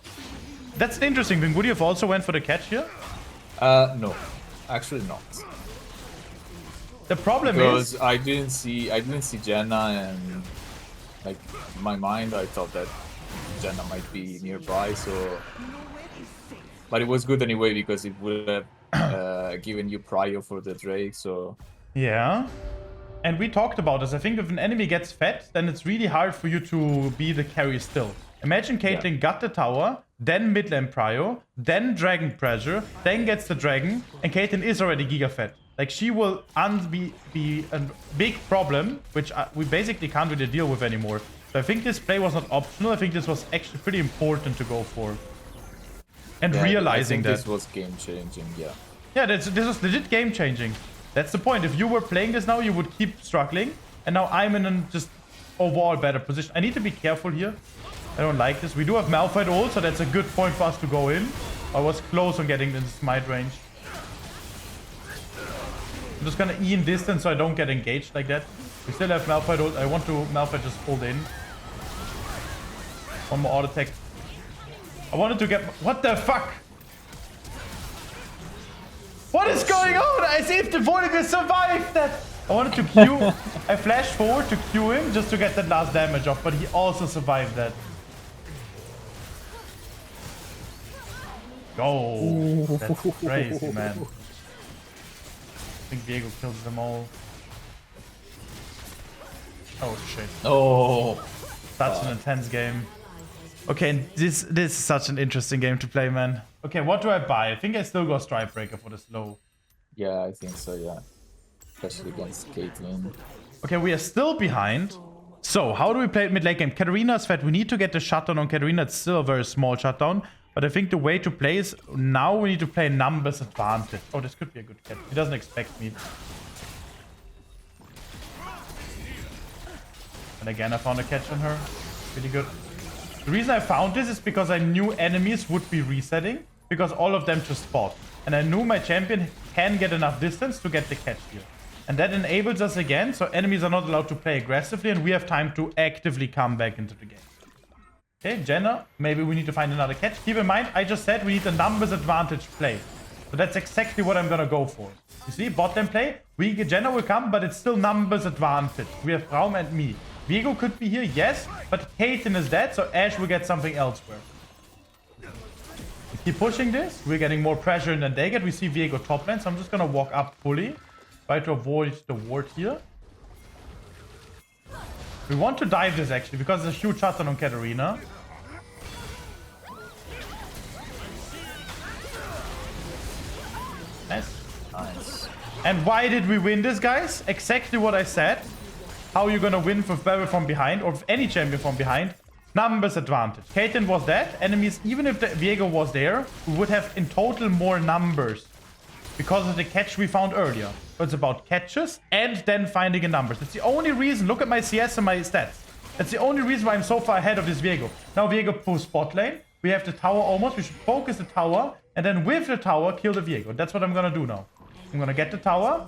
That's interesting. Would you have also went for the catch here? No, actually not. The problem because is I didn't see Jenna, and like in my mind I thought that Jenna might be nearby, so. But it was good anyway because it would have given you prio for the Drake, so... Yeah. And we talked about this. I think if an enemy gets fed, then it's really hard for you to be the carry still. Imagine Caitlyn got the tower, then mid lane prio, then dragon pressure, then gets the dragon, and Caitlyn is already giga fed. Like, she will be a big problem, which we basically can't really deal with anymore. So I think this play was not optional. I think this was actually pretty important to go for. And yeah, realizing that this was game changing, yeah. Yeah, this was legit game changing. That's the point. If you were playing this now, you would keep struggling. And now I'm in a just overall better position. I need to be careful here. I don't like this. We do have Malphite ult, so that's a good point for us to go in. I was close on getting in the smite range. I'm just gonna E in distance so I don't get engaged like that. We still have Malphite. I want to Malphite just hold in. One more auto attack. I wanted to get... What the fuck? What is going on? I see if the Volibear survived that. I wanted to Q. I flashed forward to Q him just to get that last damage off, but he also survived that. Go. That's crazy, man. I think Viego kills them all. Oh shit. Oh. Such an intense game. Okay, and this is such an interesting game to play, man. Okay, what do I buy? I think I still go Strikebreaker for the slow. Yeah, I think so, yeah. Especially against Caitlyn. Okay, we are still behind. So, how do we play it mid-late game? Katarina's fed. We need to get the shutdown on Katarina. It's still a very small shutdown. But I think the way to play is now we need to play numbers advantage. Oh, this could be a good catch. He doesn't expect me. And again, I found a catch on her. Really good. The reason I found this is because I knew enemies would be resetting. Because all of them just spot. And I knew my champion can get enough distance to get the catch here. And that enables us again. So enemies are not allowed to play aggressively. And we have time to actively come back into the game. Okay, Jenna, maybe we need to find another catch. Keep in mind, I just said we need a numbers advantage play. So that's exactly what I'm gonna go for. You see, bot lane play, Jenna will come, but it's still numbers advantage. We have Braum and me. Viego could be here, yes, but Kayn is dead, so Ashe will get something elsewhere. We keep pushing this. We're getting more pressure than they get. We see Viego top lane, so I'm just gonna walk up fully. Try to avoid the ward here. We want to dive this actually, because there's a huge shutdown on Katarina. Nice. And why did we win this, guys? Exactly what I said. How you're gonna win with Bel'Veth from behind, or with any champion from behind. Numbers advantage. Kayn was dead. Enemies, even if the Viego was there, we would have in total more numbers. Because of the catch we found earlier. So it's about catches and then finding a numbers. That's the only reason. Look at my CS and my stats. That's the only reason why I'm so far ahead of this Viego. Now Viego pulls bot lane. We have the tower almost. We should focus the tower. And then with the tower, kill the Viego. That's what I'm gonna do now. I'm gonna get the tower.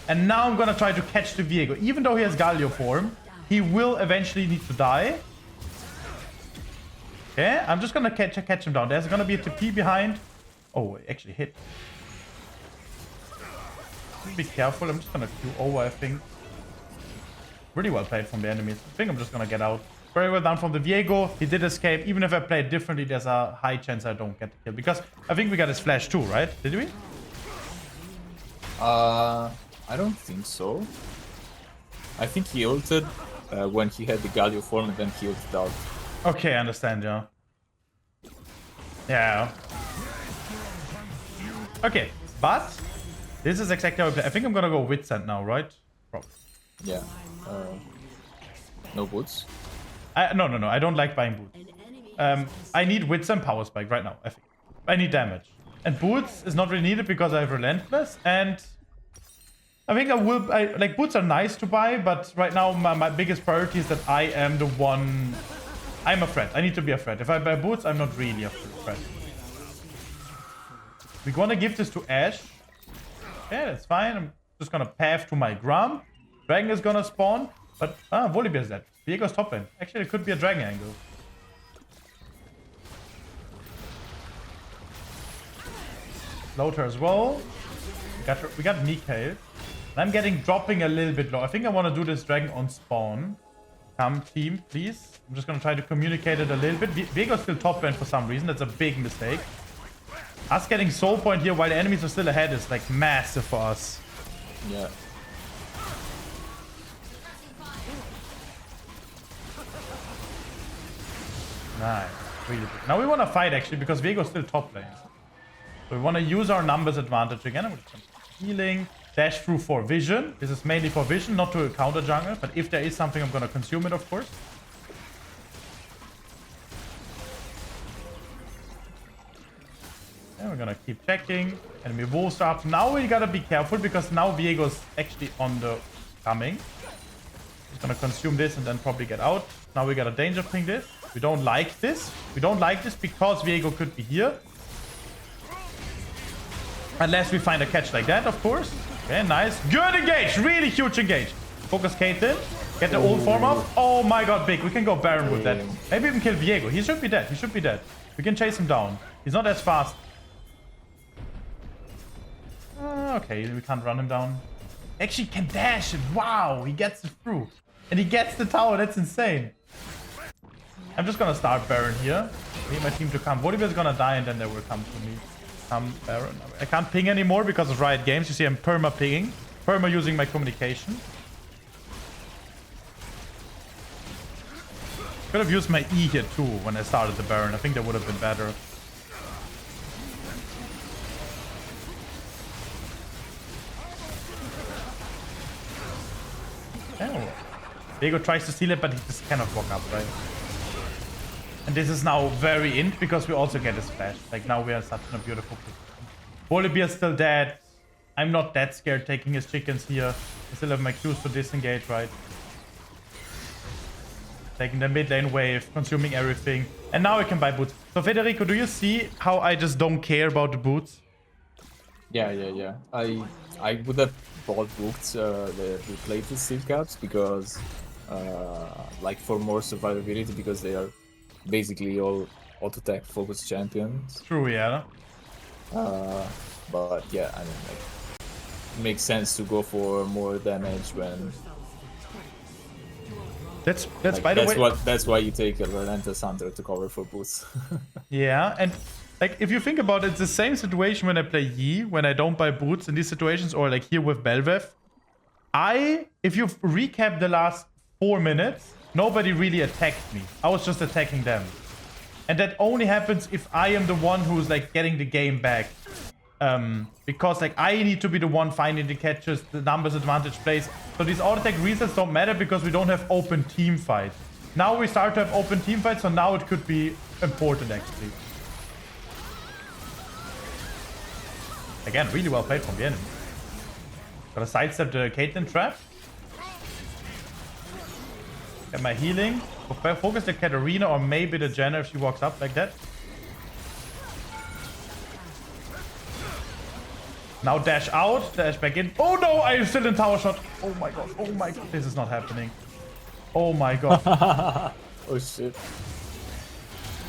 And now I'm gonna try to catch the Viego. Even though he has Galio form, he will eventually need to die. Okay, I'm just gonna catch him down. There's gonna be a TP behind. Oh, it actually hit. Be careful. I'm just gonna Q over, I think. Really well played from the enemies. I think I'm just gonna get out. Very well done from the Viego. He did escape. Even if I played differently, there's a high chance I don't get the kill. Because I think we got his flash too, right? Did we? I don't think so. I think he ulted when he had the Galio form and then he ulted out. Okay, I understand, yeah. Yeah. Okay, but this is exactly how I play. I think I'm gonna go with Sand now, right? Probably. Yeah. No boots. No. I don't like buying boots. I need wits and power spike right now. I think I need damage, and boots is not really needed because I have relentless. And I think I will. Like boots are nice to buy, but right now my biggest priority is that I am the one. I'm a threat. I need to be a threat. If I buy boots, I'm not really a threat. We're gonna give this to Ashe. Yeah, that's fine. I'm just gonna path to my Grump. Dragon is gonna spawn, but Volibear is dead. Viego's top lane. Actually, it could be a dragon angle. Floater as well. We got Mikhail. I'm dropping a little bit low. I think I want to do this dragon on spawn. Come, team, please. I'm just gonna try to communicate it a little bit. Viego's still top lane for some reason. That's a big mistake. Us getting soul point here while the enemies are still ahead is like massive for us. Yeah. Nice. Really good. Now we want to fight actually because Viego's still top lane. So we want to use our numbers advantage again. I'm going to healing. Dash through for vision. This is mainly for vision, not to counter jungle. But if there is something, I'm going to consume it, of course. And we're gonna keep checking. Enemy wolves are up. Now we gotta be careful because now Viego's actually on the coming. He's gonna consume this and then probably get out. Now we gotta danger ping this. We don't like this. We don't like this because Viego could be here. Unless we find a catch like that, of course. Okay, nice. Good engage. Really huge engage. Focus Kayn. Get the ult form up. Oh my god, big. We can go Baron with that. Maybe even kill Viego. He should be dead. He should be dead. We can chase him down. He's not as fast. Okay, we can't run him down. Actually, can dash it. Wow, he gets it through. And he gets the tower. That's insane. I'm just gonna start Baron here. I need my team to come. Volibear's gonna die and then they will come to me. Come Baron. I can't ping anymore because of Riot Games. You see I'm perma-pinging. Perma-using my communication. Could have used my E here too when I started the Baron. I think that would have been better. Oh. Viego tries to steal it, but he just cannot walk up, right? And this is now very int because we also get a splash. Like now we are such in a beautiful position. Volibear's still dead. I'm not that scared taking his chickens here. I still have my Qs to disengage, right? Taking the mid lane wave, consuming everything. And now I can buy boots. So Federico, do you see how I just don't care about the boots? Yeah. I would have bought boots the plated steel caps because like for more survivability because they are basically all auto-attack focused champions. True, yeah. But yeah, I mean like it makes sense to go for more damage when That's like, by the way. That's why you take a Relentless Hunter to cover for boots. Yeah, and like if you think about it, it's the same situation when I play Yi, when I don't buy boots in these situations, or like here with Bel'Veth. If you recap the last 4 minutes, nobody really attacked me. I was just attacking them. And that only happens if I am the one who's like getting the game back. Because like I need to be the one finding the catches, the numbers advantage plays. So these auto attack resets don't matter because we don't have open team fights. Now we start to have open team fights, so now it could be important actually. Again, really well played from the enemy. Gotta sidestep the Caitlyn trap. Get my healing. Focus the Katarina or maybe the Jenna if she walks up like that. Now dash out, dash back in. Oh no, I'm still in tower shot. Oh my god, oh my god. This is not happening. Oh my god. Oh shit.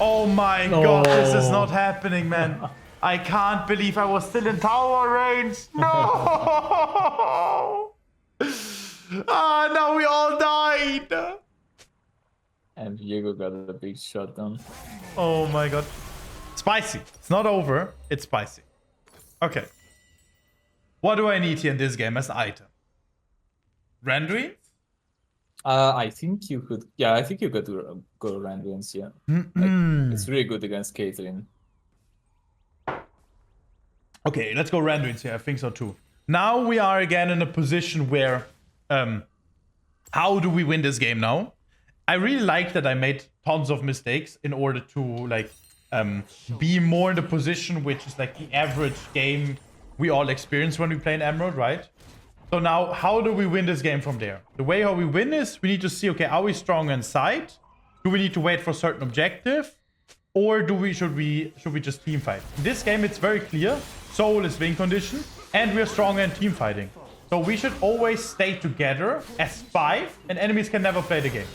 Oh my god, this is not happening, man. I can't believe I was still in tower range. No! Ah, now we all died. And Viego got a big shutdown. Oh my god. Spicy. It's not over. It's spicy. Okay. What do I need here in this game as item? Rendering? I think you could. Yeah, I think you could go Randuin's. Yeah, like, it's really good against Caitlyn. Okay, let's go Randuin's here. I think so too. Now we are again in a position where, how do we win this game now? I really like that I made tons of mistakes in order to like be more in the position which is like the average game we all experience when we play in Emerald, right? So now, how do we win this game from there? The way how we win is we need to see, okay, are we strong inside? Do we need to wait for a certain objective? Or should we just team fight? In this game, it's very clear. Soul is win condition, and we're stronger in team fighting. So we should always stay together as 5, and enemies can never play the game.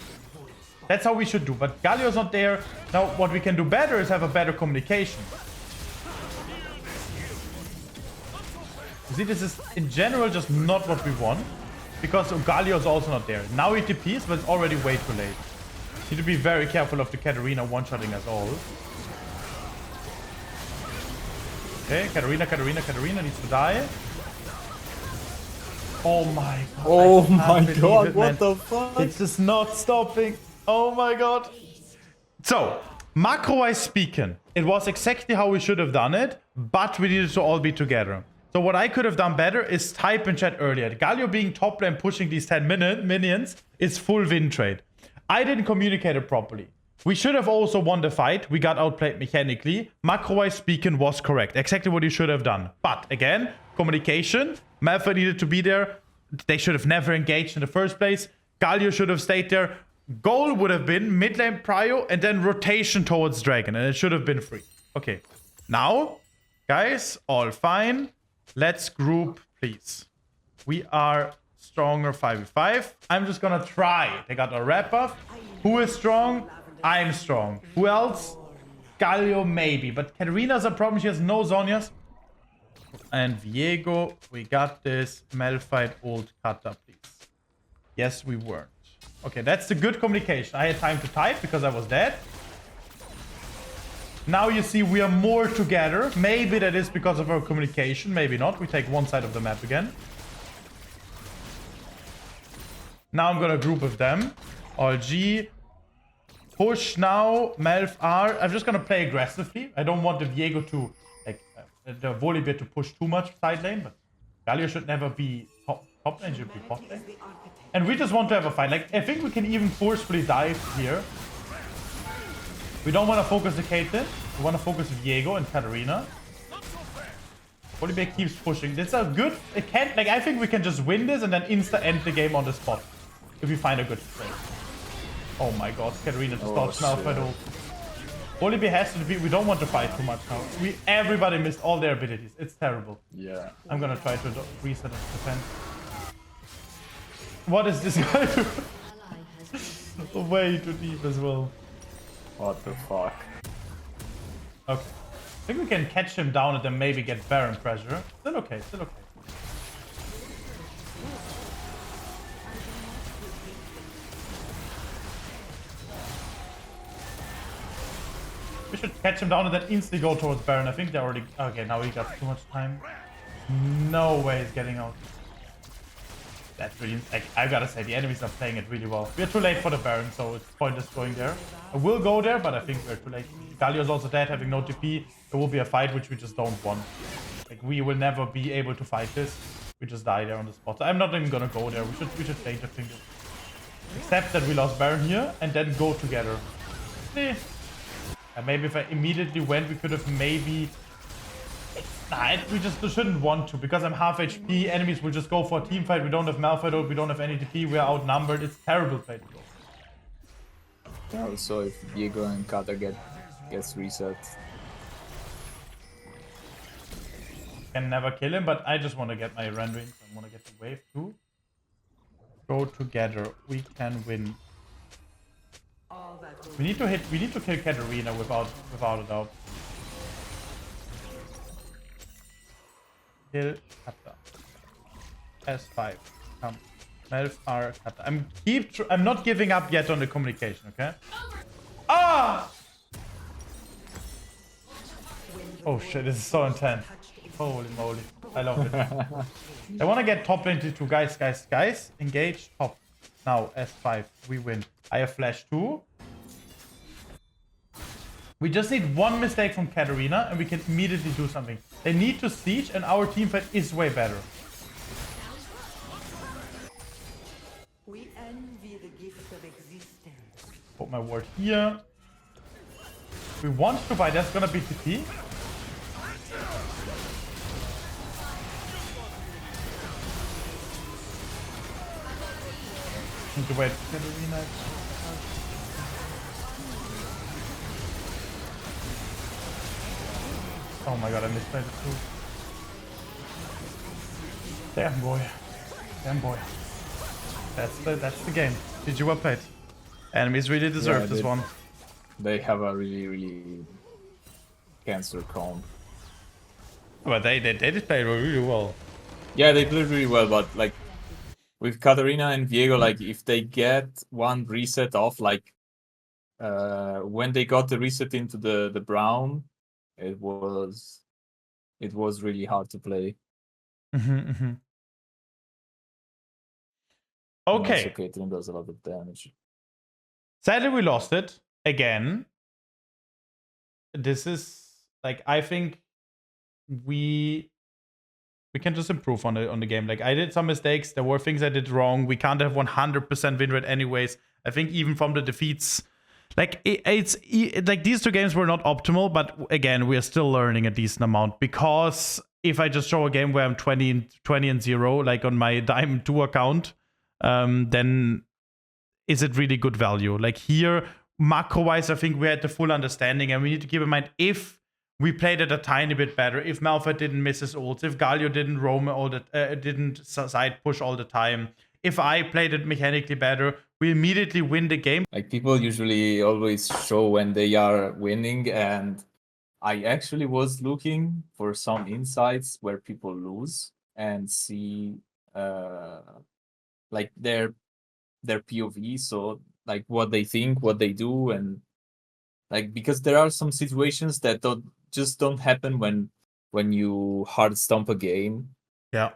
That's how we should do. But Galio's not there. Now, what we can do better is have a better communication. You see, this is in general just not what we want. Because Galio is also not there. Now he TPs, but it's already way too late. Need to be very careful of the Katarina one-shotting us all. Okay, Katarina needs to die. Oh my god. Oh my god, it, what the fuck? It's just not stopping. Oh my god. So, macro-wise speaking, it was exactly how we should have done it, but we needed to all be together. So what I could have done better is type in chat earlier. Galio being top lane pushing these 10 minions is full win trade. I didn't communicate it properly. We should have also won the fight. We got outplayed mechanically. Macro-wise speaking was correct. Exactly what you should have done. But again, communication. Malphite needed to be there. They should have never engaged in the first place. Galio should have stayed there. Goal would have been mid lane prio and then rotation towards Dragon. And it should have been free. Okay. Now, guys, all fine. Let's group, please. We are stronger 5v5. I'm just gonna try. They got a red buff. Who is strong? I'm strong. Who else? Galio, maybe. But Katarina's a problem. She has no Zonias. And Viego, we got this. Malphite old Kata, please. Yes, we weren't. Okay, that's the good communication. I had time to type because I was dead. Now you see we are more together. Maybe that is because of our communication. Maybe not. We take one side of the map again. Now I'm gonna group with them. All G. Push now. Melf R. I'm just gonna play aggressively. I don't want the Viego to, like, the Volibear to push too much side lane, but Galio should never be top lane, should be bot lane. And we just want to have a fight. Like, I think we can even forcefully dive here. We don't want to focus the Caitlyn. We want to focus Viego and Katarina. Volibear keeps pushing. This is a good... It can't... Like, I think we can just win this and then insta-end the game on the spot. If we find a good play. Oh my god, Katarina just dodged now for the... Volibear has to be... We don't want to fight too much now. Everybody missed all their abilities. It's terrible. Yeah. I'm gonna try to reset and defend. What is this guy doing? Way too deep as well. What the fuck? Okay. I think we can catch him down and then maybe get Baron pressure. Still okay, still okay. We should catch him down and then instantly go towards Baron. I think they already... Okay, now he got too much time. No way he's getting out. That's really... Like, I gotta say, the enemies are playing it really well. We're too late for the Baron, so it's pointless going there. I will go there, but I think we're too late. Galio's also dead, having no TP. There will be a fight which we just don't want. Like, we will never be able to fight this. We just die there on the spot. So I'm not even gonna go there. We should take the finger. Except that we lost Baron here, and then go together. Maybe if I immediately went, we could have maybe... Nah, we just shouldn't want to, because I'm half HP. Enemies will just go for a team fight. We don't have Malphite, we don't have any TP. We are outnumbered. It's terrible play. Yeah, also if Viego and Kata gets reset. Can never kill him, but I just want to get my rendering. I want to get the wave too. Go together. We can win. We need to kill Katarina without a doubt. Kill Kata. S5. Come. Melf R Kata. I'm not giving up yet on the communication, okay? Ah! Oh shit, this is so intense. Holy moly. I love it. I want to get top lane to guys. Engage top. Now, S5. We win. I have flash too. We just need one mistake from Katarina and we can immediately do something. They need to siege and our teamfight is way better. We envy the gift of existence. Put my ward here. We want to buy. That's gonna be TP. Need to wait for Katarina. Oh my god, I misplayed it too. Damn boy. Damn boy. That's the game. Did you well played? Enemies really deserve this one. They have a really cancer comp. But they did play really well. Yeah, they played really well, but like with Katarina and Viego, like if they get one reset off, like when they got the reset into the Brown, it was really hard to play. Okay. Caitlyn does a lot of damage. Sadly, we lost it again. This is like, I think we can just improve on the game. Like, I did some mistakes. There were things I did wrong. We can't have 100% win rate anyways. I think even from the defeats, like it's like these two games were not optimal, but again, we are still learning a decent amount, because if I just show a game where I'm 20 and 0, like on my Diamond 2 account, then is it really good value? Like here, macro-wise, I think we had the full understanding, and we need to keep in mind, if we played it a tiny bit better, if Malphite didn't miss his ults, if Galio didn't roam all the didn't side push all the time, if I played it mechanically better, we immediately win the game. Like, people usually always show when they are winning, and I actually was looking for some insights where people lose and see like their POV, so like what they think, what they do, and like, because there are some situations that don't happen when you hard stomp a game. Yeah.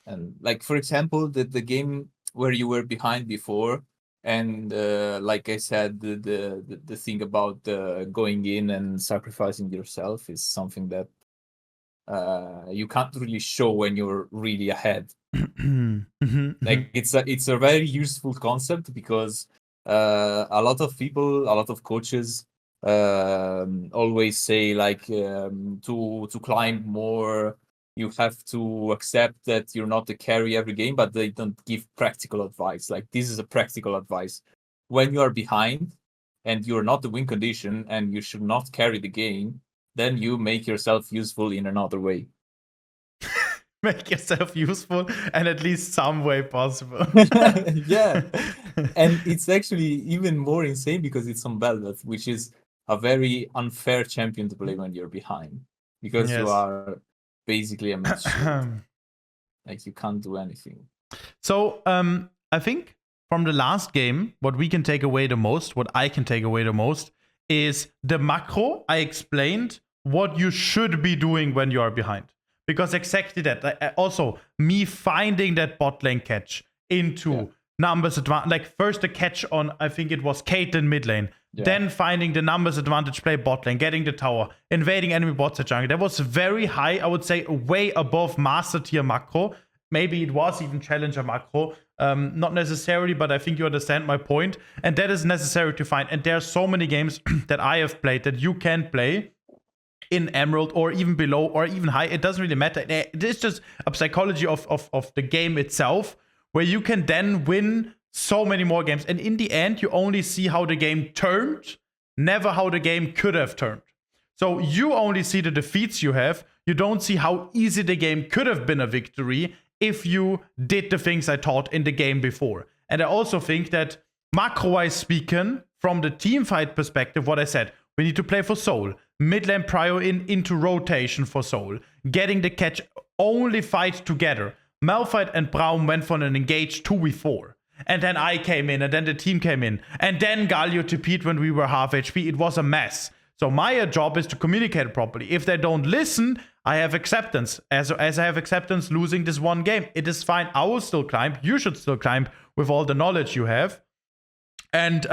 And like, for example, the game where you were behind before, and like I said, the thing about going in and sacrificing yourself is something that you can't really show when you're really ahead. Like, it's a very useful concept, because a lot of people, a lot of coaches always say, like, to climb more, you have to accept that you're not the carry every game, but they don't give practical advice. Like, this is a practical advice. When you are behind and you're not the win condition and you should not carry the game, then you make yourself useful in another way. Make yourself useful and at least some way possible. Yeah. And it's actually even more insane because it's on Bel'Veth, which is a very unfair champion to play when you're behind, because you are basically a match shield. Like, you can't do anything. So I think from the last game, what we can take away the most, what I can take away the most, is the macro. I explained what you should be doing when you are behind. Because exactly that. Also, me finding that bot lane catch into numbers advantage. Like, first the catch on, I think it was Caitlyn mid lane. Yeah. Then finding the numbers advantage play bot lane, getting the tower, invading enemy bots at jungle. That was very high, I would say, way above master tier macro. Maybe it was even challenger macro. Not necessarily, but I think you understand my point. And that is necessary to find. And there are so many games that I have played that you can play in Emerald or even below or even high. It doesn't really matter. It is just a psychology of the game itself, where you can then win so many more games. And in the end, you only see how the game turned, never how the game could have turned. So you only see the defeats you have. You don't see how easy the game could have been a victory if you did the things I taught in the game before. And I also think that, macro-wise speaking, from the team fight perspective, what I said, we need to play for soul. Mid lane prio into rotation for soul. Getting the catch, only fight together. Malphite and Braum went for an engaged 2v4. And then I came in, and then the team came in. And then Galio TP'd when we were half HP. It was a mess. So my job is to communicate properly. If they don't listen, I have acceptance. As I have acceptance losing this one game. It is fine. I will still climb. You should still climb with all the knowledge you have. And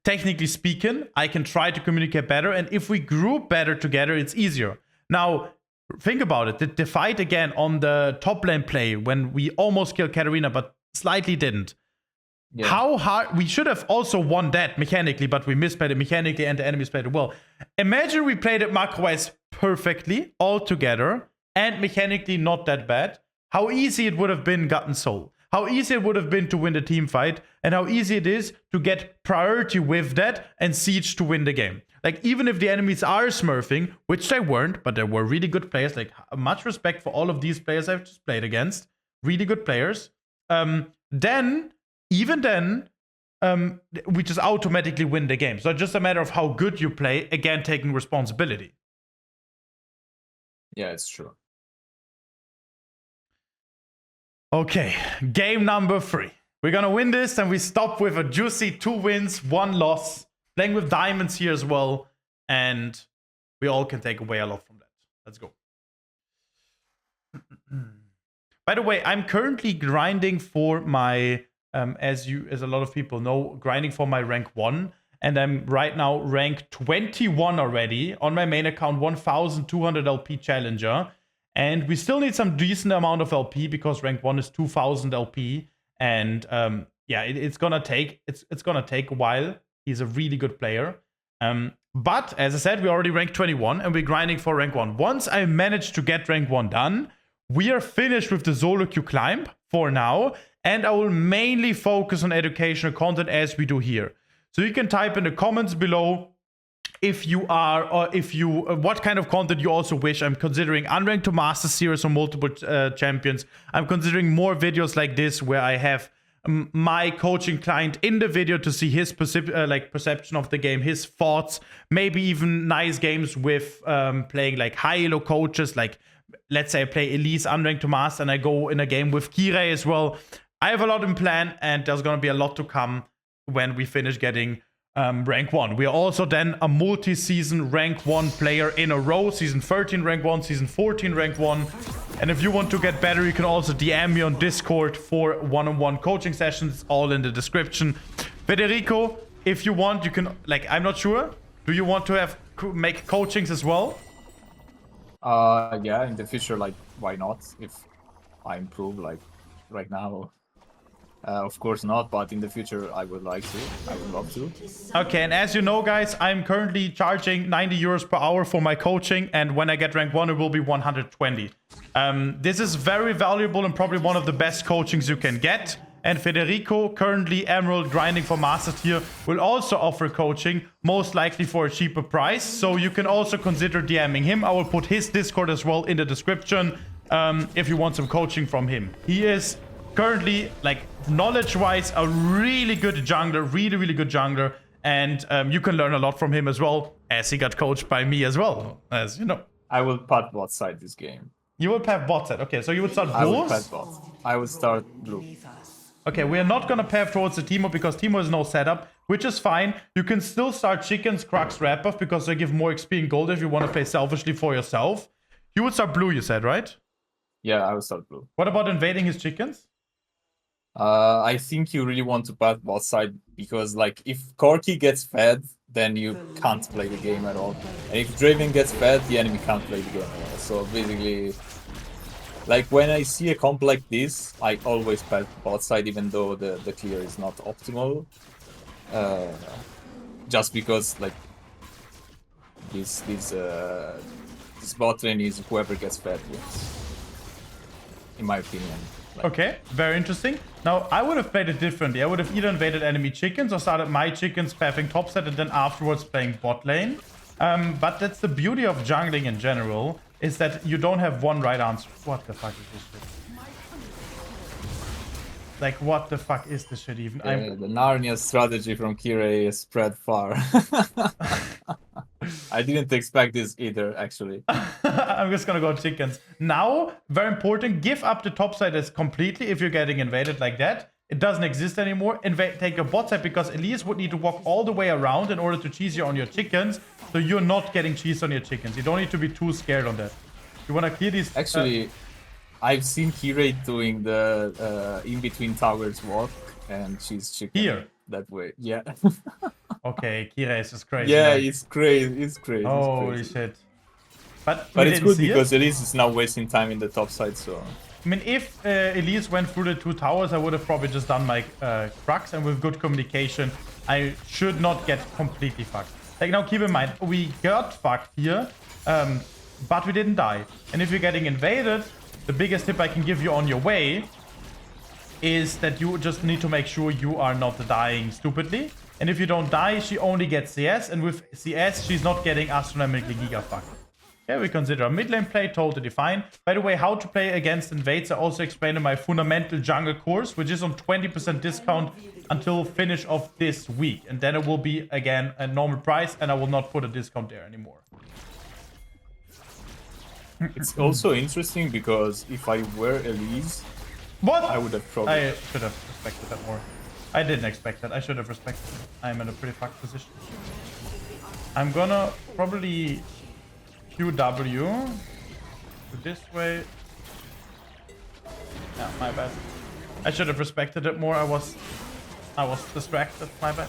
technically speaking, I can try to communicate better. And if we group better together, it's easier. Now, think about it. The fight again on the top lane play when we almost killed Katarina, but slightly didn't. Yeah. How hard we should have also won that mechanically, but we misplayed it mechanically and the enemies played it well. Imagine we played it macro-wise perfectly all together and mechanically not that bad. How easy it would have been gotten soul. How easy it would have been to win the team fight, and how easy it is to get priority with that and siege to win the game. Like, even if the enemies are smurfing, which they weren't, but they were really good players. Like, much respect for all of these players I've just played against. Really good players. Even then, we just automatically win the game. So it's just a matter of how good you play, again, taking responsibility. Yeah, it's true. Okay, game number 3. We're gonna win this, and we stop with a juicy 2 wins, 1 loss. Playing with diamonds here as well, and we all can take away a lot from that. Let's go. By the way, I'm currently grinding for my, as a lot of people know, grinding for my rank 1. And I'm right now rank 21 already on my main account, 1,200 LP challenger. And we still need some decent amount of LP because rank 1 is 2,000 LP. And yeah, it's gonna take a while. He's a really good player. But as I said, we already ranked 21 and we're grinding for rank 1. Once I manage to get rank 1 done, we are finished with the solo queue climb for now. And I will mainly focus on educational content as we do here. So you can type in the comments below if you are, or if you, what kind of content you also wish. I'm considering unranked to master series on multiple champions. I'm considering more videos like this where I have my coaching client in the video to see his perception of the game, his thoughts, maybe even nice games with playing like high elo coaches. Like, let's say I play Elise unranked to master and I go in a game with Kayn as well. I have a lot in plan, and there's gonna be a lot to come when we finish getting rank 1. We are also then a multi-season rank 1 player in a row. Season 13 rank 1, season 14 rank 1. And if you want to get better, you can also DM me on Discord for one-on-one coaching sessions, all in the description. Federico, if you want, you can, like, I'm not sure. Do you want to make coachings as well? Yeah, in the future, like, why not? If I improve, like, right now. Of course not, but in the future I would like to. I would love to. Okay, and as you know, guys, I'm currently charging 90 euros per hour for my coaching, and when I get rank 1, it will be 120. This is very valuable and probably one of the best coachings you can get. And Federico, currently Emerald grinding for Master Tier, will also offer coaching, most likely for a cheaper price. So you can also consider DMing him. I will put his Discord as well in the description if you want some coaching from him. He is currently, like, knowledge-wise, a really good jungler, really good jungler, and you can learn a lot from him as well, as he got coached by me as well, as you know. I will put bot side this game. You will path bot side. Okay, so you would start I blue? will put bot. I will start blue. Okay, we are not gonna path towards the Teemo because Teemo has no setup, which is fine. You can still start chickens, Crux, red buff because they give more XP and gold if you want to play selfishly for yourself. You would start blue, you said, right? Yeah, I will start blue. What about invading his chickens? I think you really want to path bot side because, like, if Corki gets fed, then you can't play the game at all. And if Draven gets fed, the enemy can't play the game at all. So basically, like, when I see a comp like this, I always path bot side, even though the clear is not optimal. Just because, like, this bot lane is whoever gets fed wins, in my opinion. Okay, very interesting. Now, I would have played it differently. I would have either invaded enemy chickens or started my chickens pathing topside and then afterwards playing bot lane. But that's the beauty of jungling in general, is that you don't have one right answer. What the fuck is this shit? Like, what the fuck is this shit even? The Narnia strategy from Kayn is spread far. I didn't expect this either, actually. I'm just gonna go chickens. Now, very important, give up the top side as completely if you're getting invaded like that. It doesn't exist anymore. Take a bot side because Elise would need to walk all the way around in order to cheese you on your chickens. So you're not getting cheese on your chickens. You don't need to be too scared on that. You wanna clear these... Actually, I've seen Kayn doing the in-between towers walk, and she's chicken here that way. Yeah. Okay, Kayn is just crazy. Yeah, man. it's crazy. It's crazy. Holy it's crazy. shit. But it's good because Elise is now wasting time in the top side, so... I mean, if Elise went through the 2 towers, I would have probably just done my Crux, and with good communication, I should not get completely fucked. Like, now keep in mind, we got fucked here, but we didn't die. And if you're getting invaded, the biggest tip I can give you on your way is that you just need to make sure you are not dying stupidly. And if you don't die, she only gets CS, and with CS, she's not getting astronomically giga fucked. Yeah, we consider a mid lane play, totally fine. By the way, how to play against invades I also explained in my fundamental jungle course, which is on 20% discount until finish of this week. And then it will be, again, a normal price, and I will not put a discount there anymore. It's also interesting because if I were Elise, what? I would have probably... I should have respected that more. I didn't expect that. I should have respected it. I'm in a pretty fucked position. I'm gonna probably QW. Go this way. Yeah, my bad. I should have respected it more. I was distracted. My bad.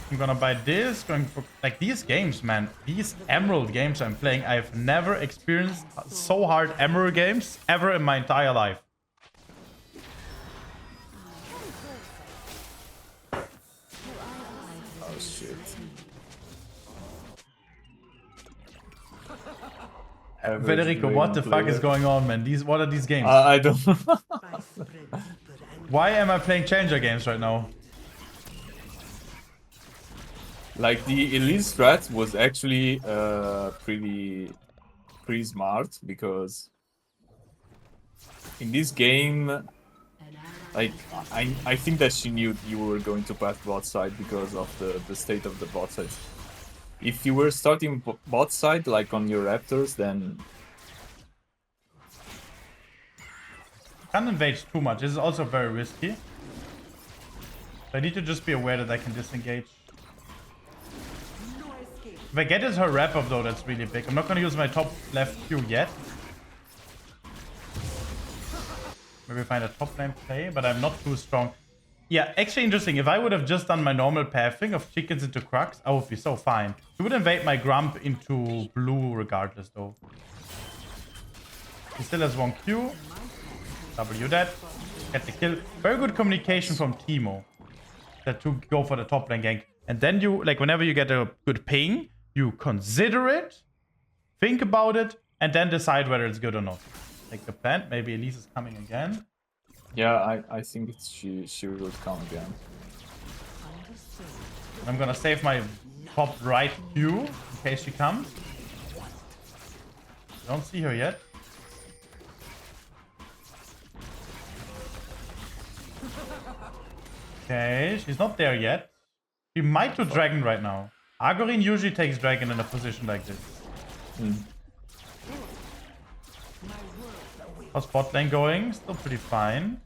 I'm gonna buy this. Going for, like, these games, man. These Emerald games I'm playing. I've never experienced so hard Emerald games ever in my entire life. Oh shit. Federico, what the fuck is going on, man? What are these games? I don't know. Why am I playing Challenger games right now? Like the Elise strat was actually pretty smart because in this game, like I think that she knew you were going to pass bot side because of the state of the bot side. If you were starting bot side like on your Raptors, then Can't invade too much. This is also very risky. I need to just be aware that I can disengage. If I get is her wrap up though, that's really big. I'm not gonna use my top left Q yet. Maybe find a top lane play, but I'm not too strong. Yeah, actually interesting. If I would have just done my normal pathing of chickens into Crux, I would be so fine. She would invade my Grump into blue regardless though. He still has 1 Q. W that. Get the kill. Very good communication from Teemo. That to go for the top lane gank. And then you, like, whenever you get a good ping, you consider it, think about it, and then decide whether it's good or not. Like the plan. Maybe Elise is coming again. yeah, I think it's she will come again. I'm gonna save my top right Q in case she comes. I don't see her yet. Okay, she's not there yet. She might do Dragon right now. Argorin usually takes Dragon in a position like this. How's bot lane going? Still pretty fine.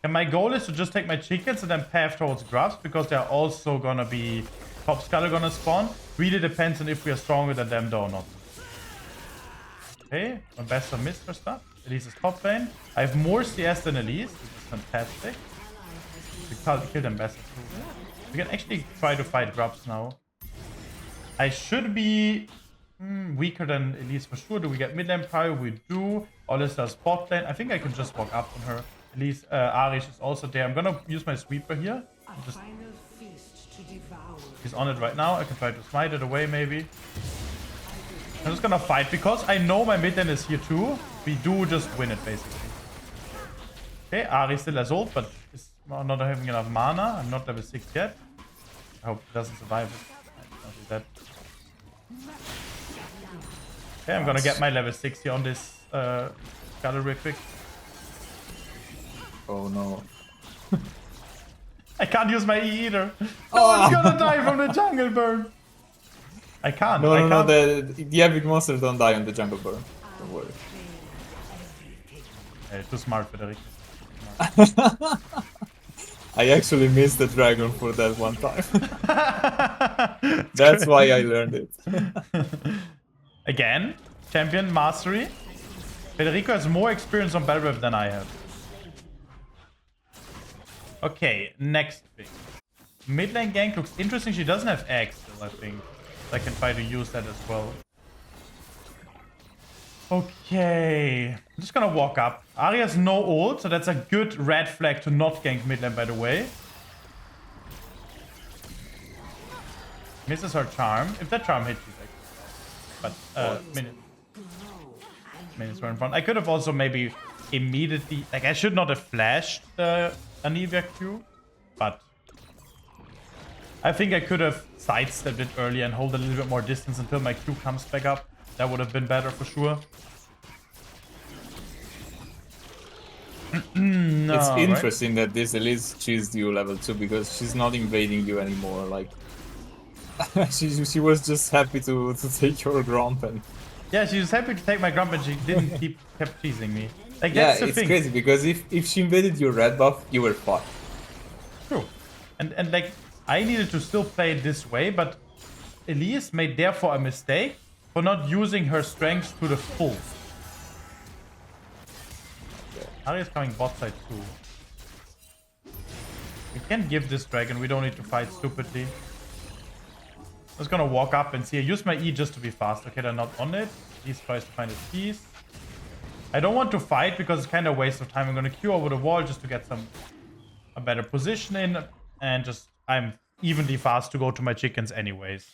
And my goal is to just take my chickens and then path towards grubs because they're also gonna be top sculler gonna spawn. Really depends on if we are stronger than them though or not. Okay, my best of missed her stuff. Elise is top lane. I have more CS than Elise, which is fantastic. We can't kill them best. We can actually try to fight grubs now. I should be weaker than Elise for sure. Do we get mid lane power? We do. Elise does bot lane. I think I can just walk up on her. Elise, Arish is also there. I'm gonna use my sweeper here. Just, he's on it right now. I can try to smite it away maybe. I'm just gonna fight because I know my mid lane is here too. We do just win it basically. Okay, Ari still has ult, but is not having enough mana. I'm not level 6 yet. I hope he doesn't survive it. Don't do that. Okay, I'm gonna get my level 60 on this Sculler real quick. Oh no. I can't use my E either. No, I'm gonna die from the jungle burn. I can't. No, the epic monsters don't die on the jungle burn. Don't worry. Hey, too smart, Federico. I actually missed the dragon for that one time. That's why I learned it. Again, champion mastery. Federico has more experience on Bel'Veth than I have. Okay, next thing. Mid lane gank looks interesting. She doesn't have X still, I think. So I can try to use that as well. Okay. I'm just gonna walk up. Ahri has no ult, so that's a good red flag to not gank mid lane, by the way. Misses her charm. If that charm hits, she's like... But, minutes were in front. I could have also maybe immediately... Like, I should not have flashed Anivia Q, but... I think I could have sidestepped it earlier and hold a little bit more distance until my Q comes back up. That would have been better for sure. No, it's interesting that this Elise cheesed you level 2 because she's not invading you anymore. Like she was just happy to take your grump and yeah, she was happy to take my grump and she didn't kept teasing me. Like yeah, that's the it's thing. crazy because if she invaded your red buff, you were fucked. True, and like I needed to still play it this way, but Elise made therefore a mistake for not using her strengths to the full. Ahri is coming bot side too. We can give this dragon. We don't need to fight stupidly. I'm just gonna walk up and see. I use my E just to be fast. Okay, they're not on it. Elise tries to find his piece. I don't want to fight because it's kind of a waste of time. I'm gonna Q over the wall just to get a better position in, and just I'm evenly fast to go to my chickens anyways.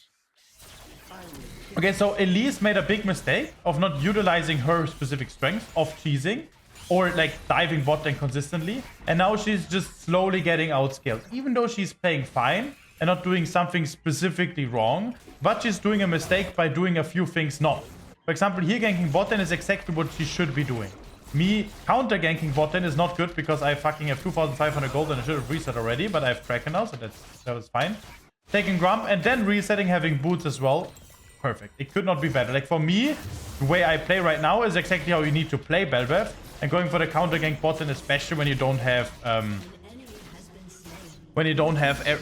Okay, so Elise made a big mistake of not utilizing her specific strength of cheesing or like diving bot lane consistently, and now she's just slowly getting outscaled. Even though she's playing fine, and not doing something specifically wrong, but she's doing a mistake by doing a few things not. For example, here ganking bot lane is exactly what she should be doing. Me counter ganking bot lane is not good because I fucking have 2,500 gold and I should have reset already, but I have Kraken now, so that was fine. Taking Grump and then resetting, having boots as well. Perfect. It could not be better. Like for me, the way I play right now is exactly how you need to play Bel'Veth. And going for the counter gank bot lane, especially when you don't have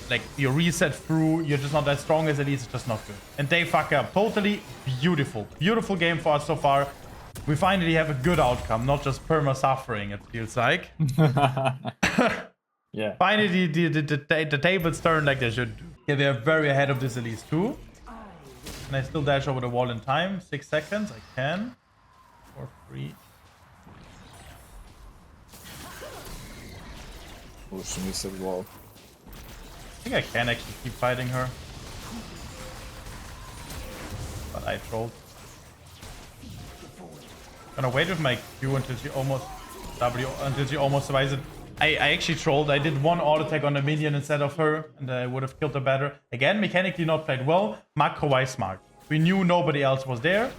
like your reset through, you're just not that strong as Elise, it's just not good. And they fuck up totally. Beautiful game for us so far. We finally have a good outcome, not just perma suffering, it feels like. Yeah. Finally the tables turn like they should do. Yeah, they are very ahead of this Elise too. Can I still dash over the wall in time? 6 seconds, I can. For free. Oh, she missed the wall. I think I can actually keep fighting her. But I trolled. Gonna wait with my Q until she almost survives it. I actually trolled. I did one auto attack on the minion instead of her, and I would have killed her better. Again, mechanically not played well. Macro-wise smart. We knew nobody else was there.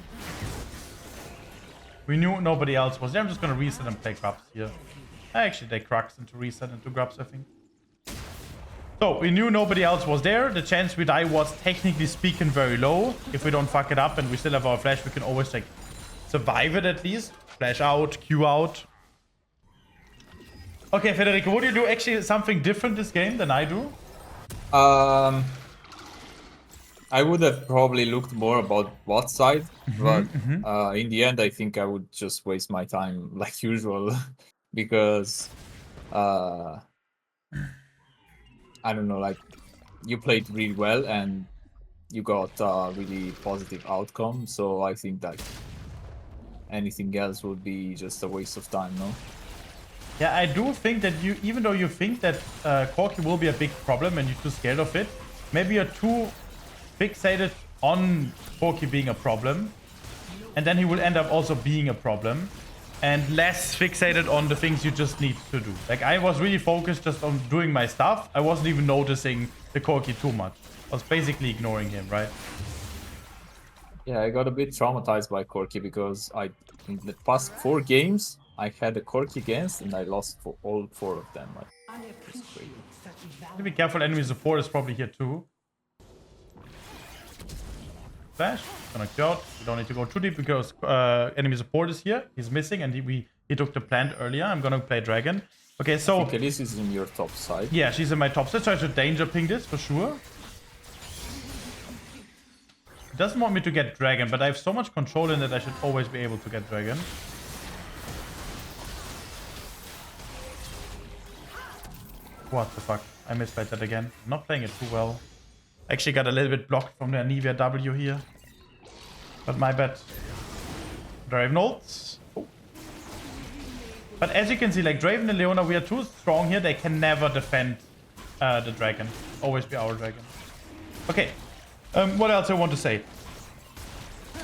I'm just gonna reset and play grubs here. Actually, they crux into reset into grubs, I think. So, we knew nobody else was there. The chance we die was, technically speaking, very low. If we don't fuck it up and we still have our flash, we can always, like, survive it at least. Flash out, Q out. Okay, Federico, would you do actually something different this game than I do? I would have probably looked more about what side, but in the end, I think I would just waste my time like usual because I don't know, like you played really well and you got a really positive outcome. So I think that anything else would be just a waste of time, no? Yeah, I do think that you, even though you think that Corki will be a big problem and you're too scared of it, maybe you're too fixated on Corki being a problem, and then he will end up also being a problem, and less fixated on the things you just need to do. Like, I was really focused just on doing my stuff. I wasn't even noticing the Corki too much. I was basically ignoring him, right? Yeah, I got a bit traumatized by Corki because in the past 4 games, I had a Corki against and I lost for all 4 of them. Like, Be careful, enemy support is probably here too. Flash, gonna Q out. We don't need to go too deep because enemy support is here. He's missing and he took the plant earlier. I'm gonna play dragon. Okay, so... I think Elise is in your top side. Yeah, she's in my top side, so I should danger ping this for sure. He doesn't want me to get dragon, but I have so much control in that I should always be able to get dragon. What the fuck? I misplayed that again. I'm not playing it too well. Actually got a little bit blocked from the Anivia W here. But my bad. Draven ults. Oh. But as you can see, like Draven and Leona, we are too strong here. They can never defend the dragon. Always be our dragon. Okay. What else I want to say?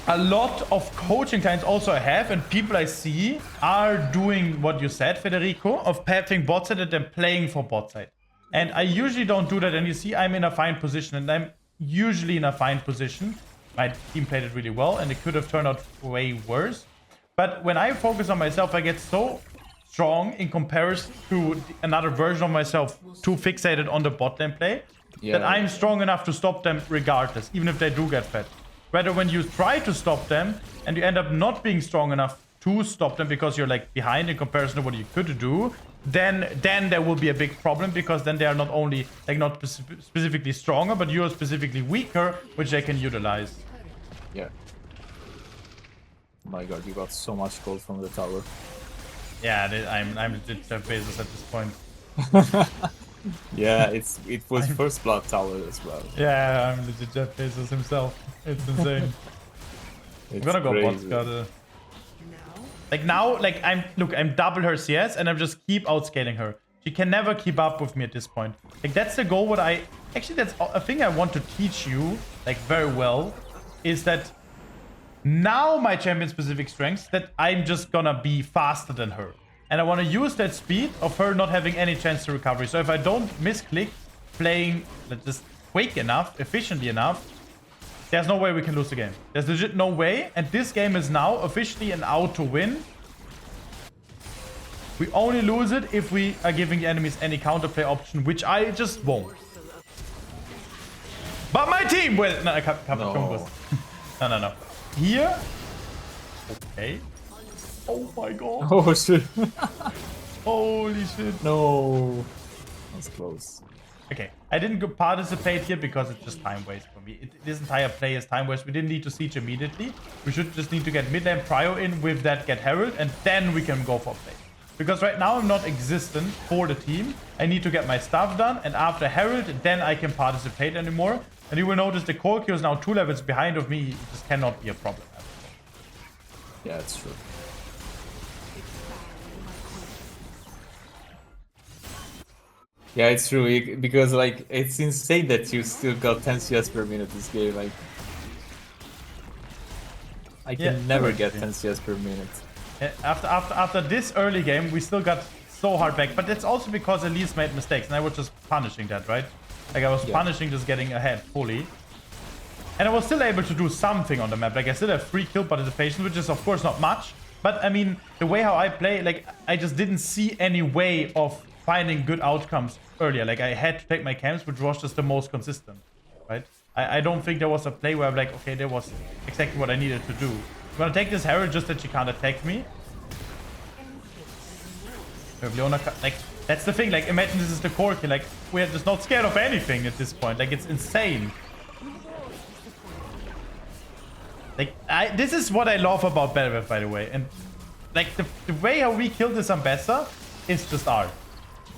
A lot of coaching clients also I have, and people I see are doing what you said, Federico, of pathing bot side and then playing for bot side. And I usually don't do that, and you see I'm in a fine position, and I'm usually in a fine position. My team played it really well, and it could have turned out way worse. But when I focus on myself, I get so strong in comparison to another version of myself, too fixated on the bot lane play, that I'm strong enough to stop them regardless, even if they do get fed. Rather, when you try to stop them and you end up not being strong enough to stop them because you're like behind in comparison to what you could do, then there will be a big problem, because then they are not only like not specifically stronger, but you're specifically weaker, which they can utilize. Yeah. My god, you got so much gold from the tower. Yeah, I'm legit Jeff Bezos at this point. Yeah, it was first blood tower as well. Yeah, I'm legit Jeff Bezos himself. It's insane. I'm gonna go bot, gotta... Like now, like I'm double her CS and I'm just keep outscaling her. She can never keep up with me at this point. Like that's the goal. Actually, that's a thing I want to teach you like very well, is that now my champion specific strengths that I'm just gonna be faster than her. And I want to use that speed of her not having any chance to recovery. So if I don't misclick playing, let's just quick enough, efficiently enough, there's no way we can lose the game. There's legit no way. And this game is now officially an out to win. We only lose it if we are giving the enemies any counterplay option, which I just won't. But my team will. No, I can't. No. No. Here. Okay. Oh my god. Oh shit. Holy shit. No. That's close. Okay, I didn't participate here because it's just time waste for me. This entire play is time waste. We didn't need to siege immediately. We should just need to get mid lane prio in with that get herald, and then we can go for play. Because right now I'm not existent for the team. I need to get my stuff done, and after herald, then I can participate anymore. And you will notice the core queue is now 2 levels behind of me. It just cannot be a problem. Yeah, it's true. Yeah, it's true, because like it's insane that you still got 10 CS per minute this game. Like I can never get 10 CS per minute. After this early game, we still got so hard back, but that's also because Elise made mistakes, and I was just punishing that, right? Like I was punishing just getting ahead fully, and I was still able to do something on the map. Like I still have 3 kill participation, which is of course not much, but I mean the way how I play, like I just didn't see any way of finding good outcomes earlier. Like I had to take my camps, which was just the most consistent, right? I don't think there was a play where I'm like, okay, there was exactly what I needed to do. I'm gonna take this Herald just that she can't attack me. Leona, like that's the thing. Like imagine this is the core kill. Like we're just not scared of anything at this point. Like it's insane. Like this is what I love about Bel'Veth, by the way. And like the way how we kill this Ambessa is just art.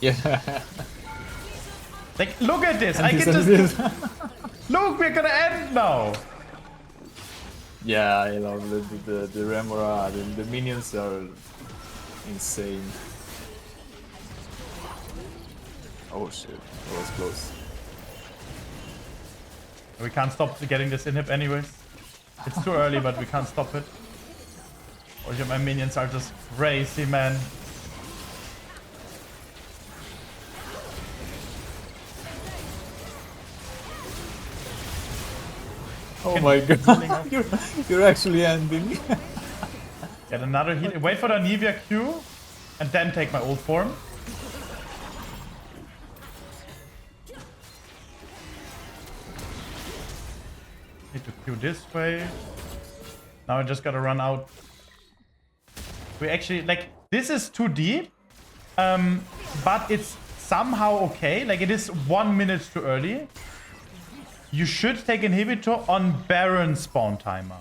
Yeah. Like look at this. I can just look. We're gonna end now. Yeah, I love the Remora. The minions are insane. Oh shit, that was close. We can't stop getting this inhib anyways. It's too early, but we can't stop it. Oh yeah, my minions are just crazy, man. Oh my god, you're actually ending. Get another heal. Wait for the Nivea Q, and then take my ult form. Need to Q this way. Now I just gotta run out. We actually, like, this is too deep, but it's somehow okay. Like, it is 1 minute too early. You should take inhibitor on Baron spawn timer,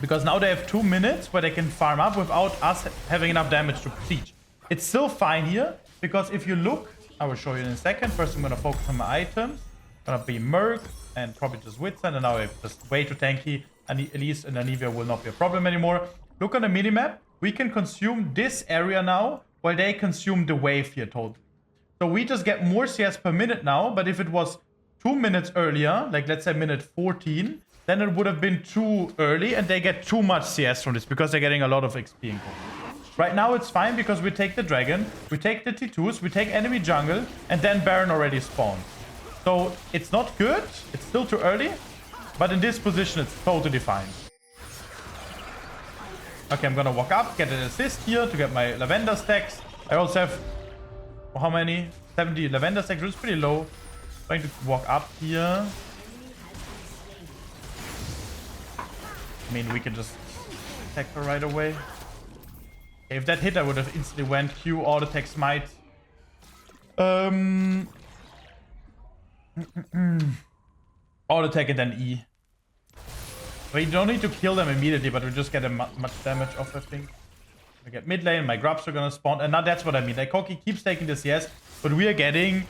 because now they have 2 minutes where they can farm up without us having enough damage to siege. It's still fine here, because if you look, I will show you in a second. First I'm gonna focus on my items. Gonna be Merc and probably just Witsend, and now I'm just way too tanky, and Elise and Anivia will not be a problem anymore. Look on the minimap. We can consume this area now while they consume the wave here totally. So we just get more CS per minute now, but if it was 2 minutes earlier, like let's say minute 14, then it would have been too early and they get too much CS from this because they're getting a lot of XP in gold. Right now it's fine because we take the dragon, we take the T2s, we take enemy jungle, and then Baron already spawned. So it's not good, it's still too early, but in this position it's totally fine. Okay, I'm gonna walk up, get an assist here to get my lavender stacks. I also have, how many? 70 lavender stacks, which is pretty low. Trying to walk up here. I mean, we can just attack her right away. Okay, if that hit, I would have instantly went Q, auto attack, smite. Auto attack and then E. We don't need to kill them immediately, but we just get a much damage off, I think. We get mid lane, my grubs are gonna spawn, and now that's what I mean. Like, Koki keeps taking the CS, but we are getting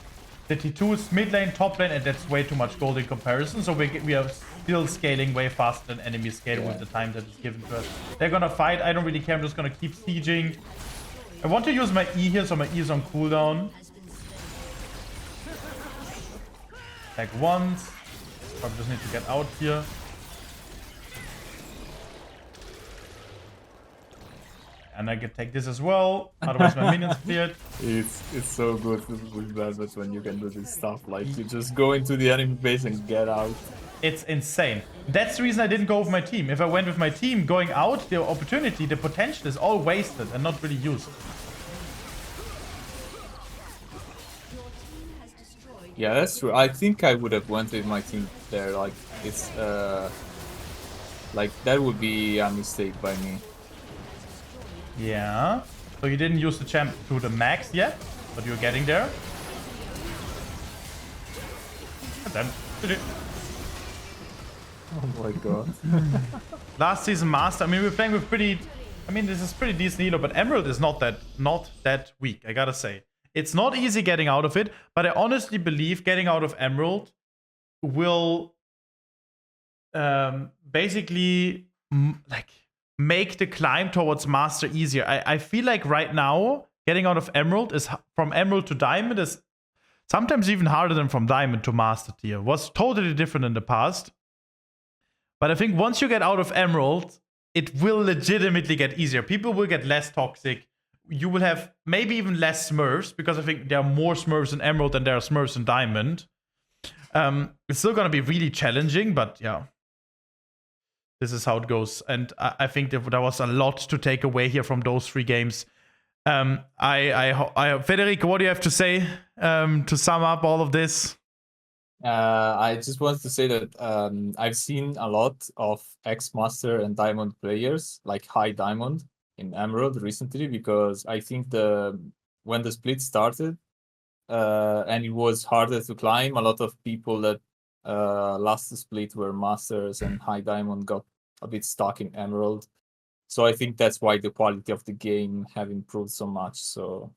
the T2s mid lane, top lane, and that's way too much gold in comparison. So we are still scaling way faster than enemies scale with the time that is given to us. They're gonna fight. I don't really care. I'm just gonna keep sieging. I want to use my E here, so my E is on cooldown. Like once. Probably just need to get out here. And I can take this as well. Otherwise my minions cleared. It's so good with Bel'Veth when you can do this stuff. Like you just go into the enemy base and get out. It's insane. That's the reason I didn't go with my team. If I went with my team, going out, the opportunity, the potential is all wasted and not really used. Yeah, that's true. I think I would have went with my team there. Like it's like that would be a mistake by me. Yeah. So you didn't use the champ to the max yet, but you're getting there. And then Oh my god. last season master. I mean, we're playing with pretty. I mean, this is pretty decent elo, but Emerald is not that weak. I gotta say, it's not easy getting out of it. But I honestly believe getting out of Emerald will basically like make the climb towards master easier. I feel like right now getting out of Emerald is from Emerald to Diamond is sometimes even harder than from Diamond to master tier. Was totally different in the past. But I think once you get out of Emerald, it will legitimately get easier. People will get less toxic. You will have maybe even less Smurfs, because I think there are more Smurfs in Emerald than there are Smurfs in Diamond. It's still going to be really challenging, but yeah. This is how it goes. And I think there was a lot to take away here from those 3 games. Federico, what do you have to say to sum up all of this? I just wanted to say that I've seen a lot of X-Master and Diamond players, like high Diamond in Emerald recently, because I think when the split started and it was harder to climb, a lot of people that last split were Masters and high Diamond got a bit stuck in Emerald. So I think that's why the quality of the game have improved so much. So.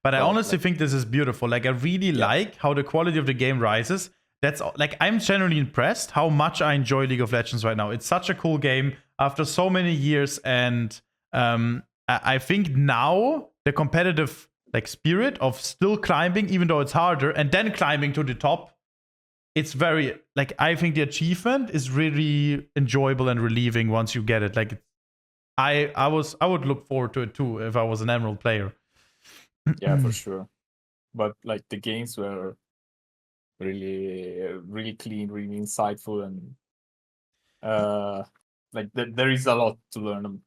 But I honestly think this is beautiful. Like, I really like how the quality of the game rises. That's like, I'm generally impressed how much I enjoy League of Legends right now. It's such a cool game after so many years. And I think now the competitive like spirit of still climbing, even though it's harder, and then climbing to the top, it's very, like, I think the achievement is really enjoyable and relieving once you get it. Like, I would look forward to it too if I was an Emerald player. Yeah, for sure. But like the games were really clean, really insightful, and like there is a lot to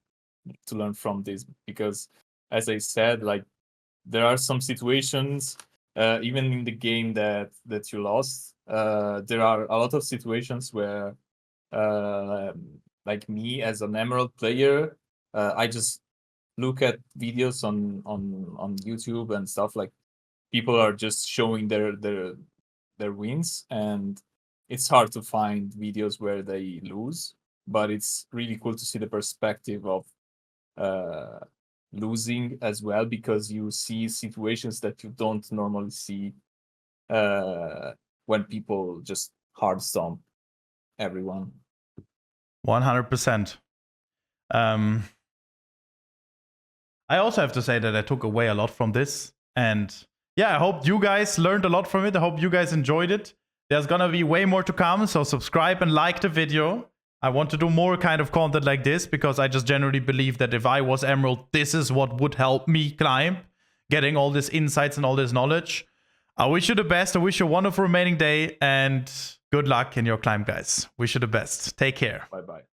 learn from this, because as I said, like there are some situations even in the game that you lost, there are a lot of situations where like me as an Emerald player, I just look at videos on YouTube and stuff, like people are just showing their wins, and it's hard to find videos where they lose, but it's really cool to see the perspective of losing as well, because you see situations that you don't normally see when people just hard stomp everyone. 100%. I also have to say that I took away a lot from this. And yeah, I hope you guys learned a lot from it. I hope you guys enjoyed it. There's gonna be way more to come, so subscribe and like the video. I want to do more kind of content like this, because I just generally believe that if I was Emerald, this is what would help me climb, getting all these insights and all this knowledge. I wish you the best. I wish you a wonderful remaining day, and good luck in your climb, guys. Wish you the best. Take care. Bye-bye.